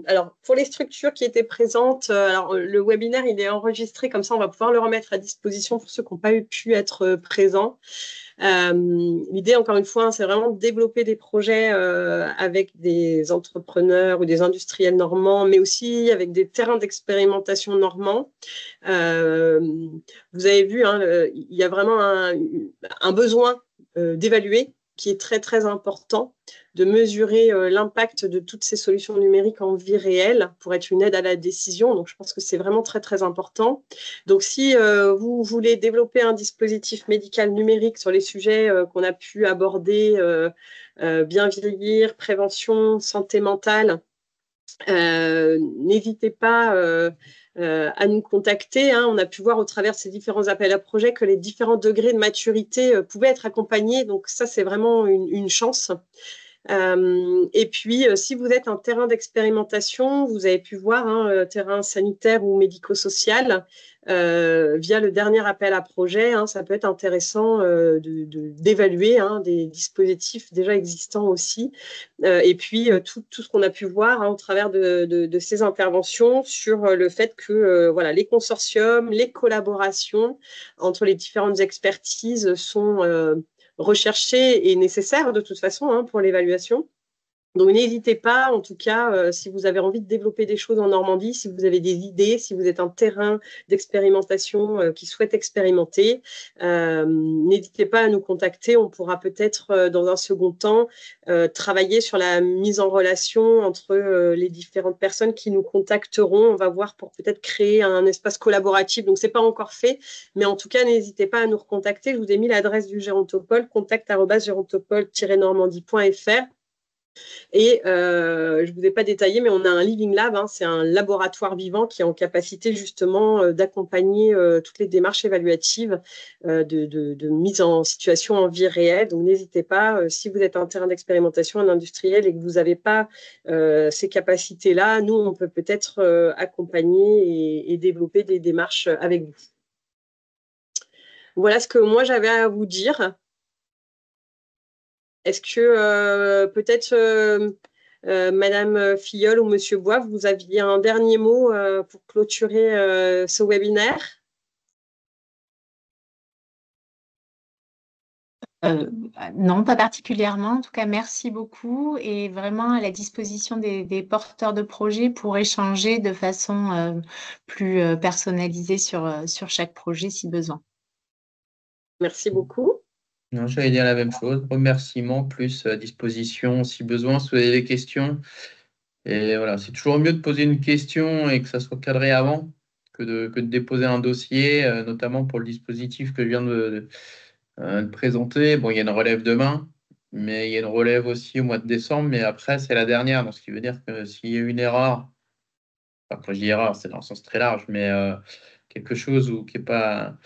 Alors, pour les structures qui étaient présentes, alors, le webinaire, il est enregistré, comme ça, on va pouvoir le remettre à disposition pour ceux qui n'ont pas pu être présents. L'idée, encore une fois, c'est vraiment de développer des projets avec des entrepreneurs ou des industriels normands, mais aussi avec des terrains d'expérimentation normands. Vous avez vu, hein, il y a vraiment un besoin d'évaluer qui est très, très important, de mesurer l'impact de toutes ces solutions numériques en vie réelle pour être une aide à la décision. Donc, je pense que c'est vraiment très, très important. Donc, si vous voulez développer un dispositif médical numérique sur les sujets qu'on a pu aborder, bien vieillir, prévention, santé mentale, n'hésitez pas à nous contacter. Hein. On a pu voir au travers de ces différents appels à projets que les différents degrés de maturité pouvaient être accompagnés. Donc ça, c'est vraiment une chance. Et puis, si vous êtes un terrain d'expérimentation, vous avez pu voir, hein, terrain sanitaire ou médico-social, via le dernier appel à projet, hein, ça peut être intéressant d'évaluer des dispositifs déjà existants aussi. Et puis, tout ce qu'on a pu voir, hein, au travers de ces interventions sur le fait que voilà, les consortiums, les collaborations entre les différentes expertises sont recherchées et nécessaires de toute façon, hein, pour l'évaluation. Donc, n'hésitez pas, en tout cas, si vous avez envie de développer des choses en Normandie, si vous avez des idées, si vous êtes un terrain d'expérimentation qui souhaite expérimenter, n'hésitez pas à nous contacter. On pourra peut-être, dans un second temps, travailler sur la mise en relation entre les différentes personnes qui nous contacteront. On va voir pour peut-être créer un espace collaboratif. Donc, ce n'est pas encore fait, mais en tout cas, n'hésitez pas à nous recontacter. Je vous ai mis l'adresse du Gérontopole, contact@gérontopole-normandie.fr. Et je ne vous ai pas détaillé, mais on a un Living Lab, hein, c'est un laboratoire vivant qui est en capacité justement d'accompagner toutes les démarches évaluatives de mise en situation en vie réelle. Donc n'hésitez pas, si vous êtes un terrain d'expérimentation, un industriel et que vous n'avez pas ces capacités-là, nous, on peut peut-être accompagner et développer des démarches avec vous. Voilà ce que moi j'avais à vous dire. Est-ce que peut-être Madame Filleul ou Monsieur Bois, vous aviez un dernier mot pour clôturer ce webinaire? Non, pas particulièrement. En tout cas, merci beaucoup et vraiment à la disposition des porteurs de projets pour échanger de façon plus personnalisée sur chaque projet si besoin. Merci beaucoup. Non, j'allais dire la même chose. Remerciements plus à disposition si besoin, si vous avez des questions. Et voilà, c'est toujours mieux de poser une question et que ça soit cadré avant que de déposer un dossier, notamment pour le dispositif que je viens de présenter. Bon, il y a une relève demain, mais il y a une relève aussi au mois de décembre, mais après, c'est la dernière. Donc, ce qui veut dire que s'il y a une erreur, enfin, quand je dis erreur, c'est dans le sens très large, mais quelque chose qui est pas,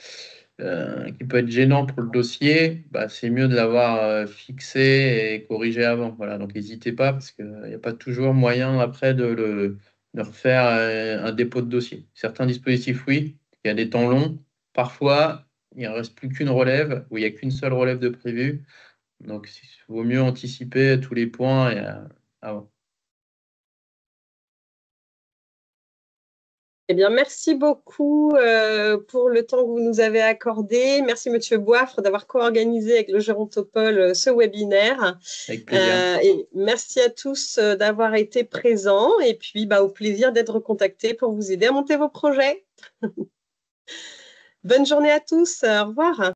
qui peut être gênant pour le dossier, bah, c'est mieux de l'avoir fixé et corrigé avant. Voilà, donc n'hésitez pas, parce qu'il n'y a pas toujours moyen après de refaire un dépôt de dossier. Certains dispositifs, oui, il y a des temps longs. Parfois, il ne reste plus qu'une relève, ou il n'y a qu'une seule relève de prévu. Donc, il vaut mieux anticiper tous les points avant. Eh bien, merci beaucoup pour le temps que vous nous avez accordé. Merci, Monsieur Boiffre, d'avoir co-organisé avec le Gérontopole ce webinaire. Avec plaisir. Et merci à tous d'avoir été présents. Et puis, au plaisir d'être contactés pour vous aider à monter vos projets. Bonne journée à tous. Au revoir.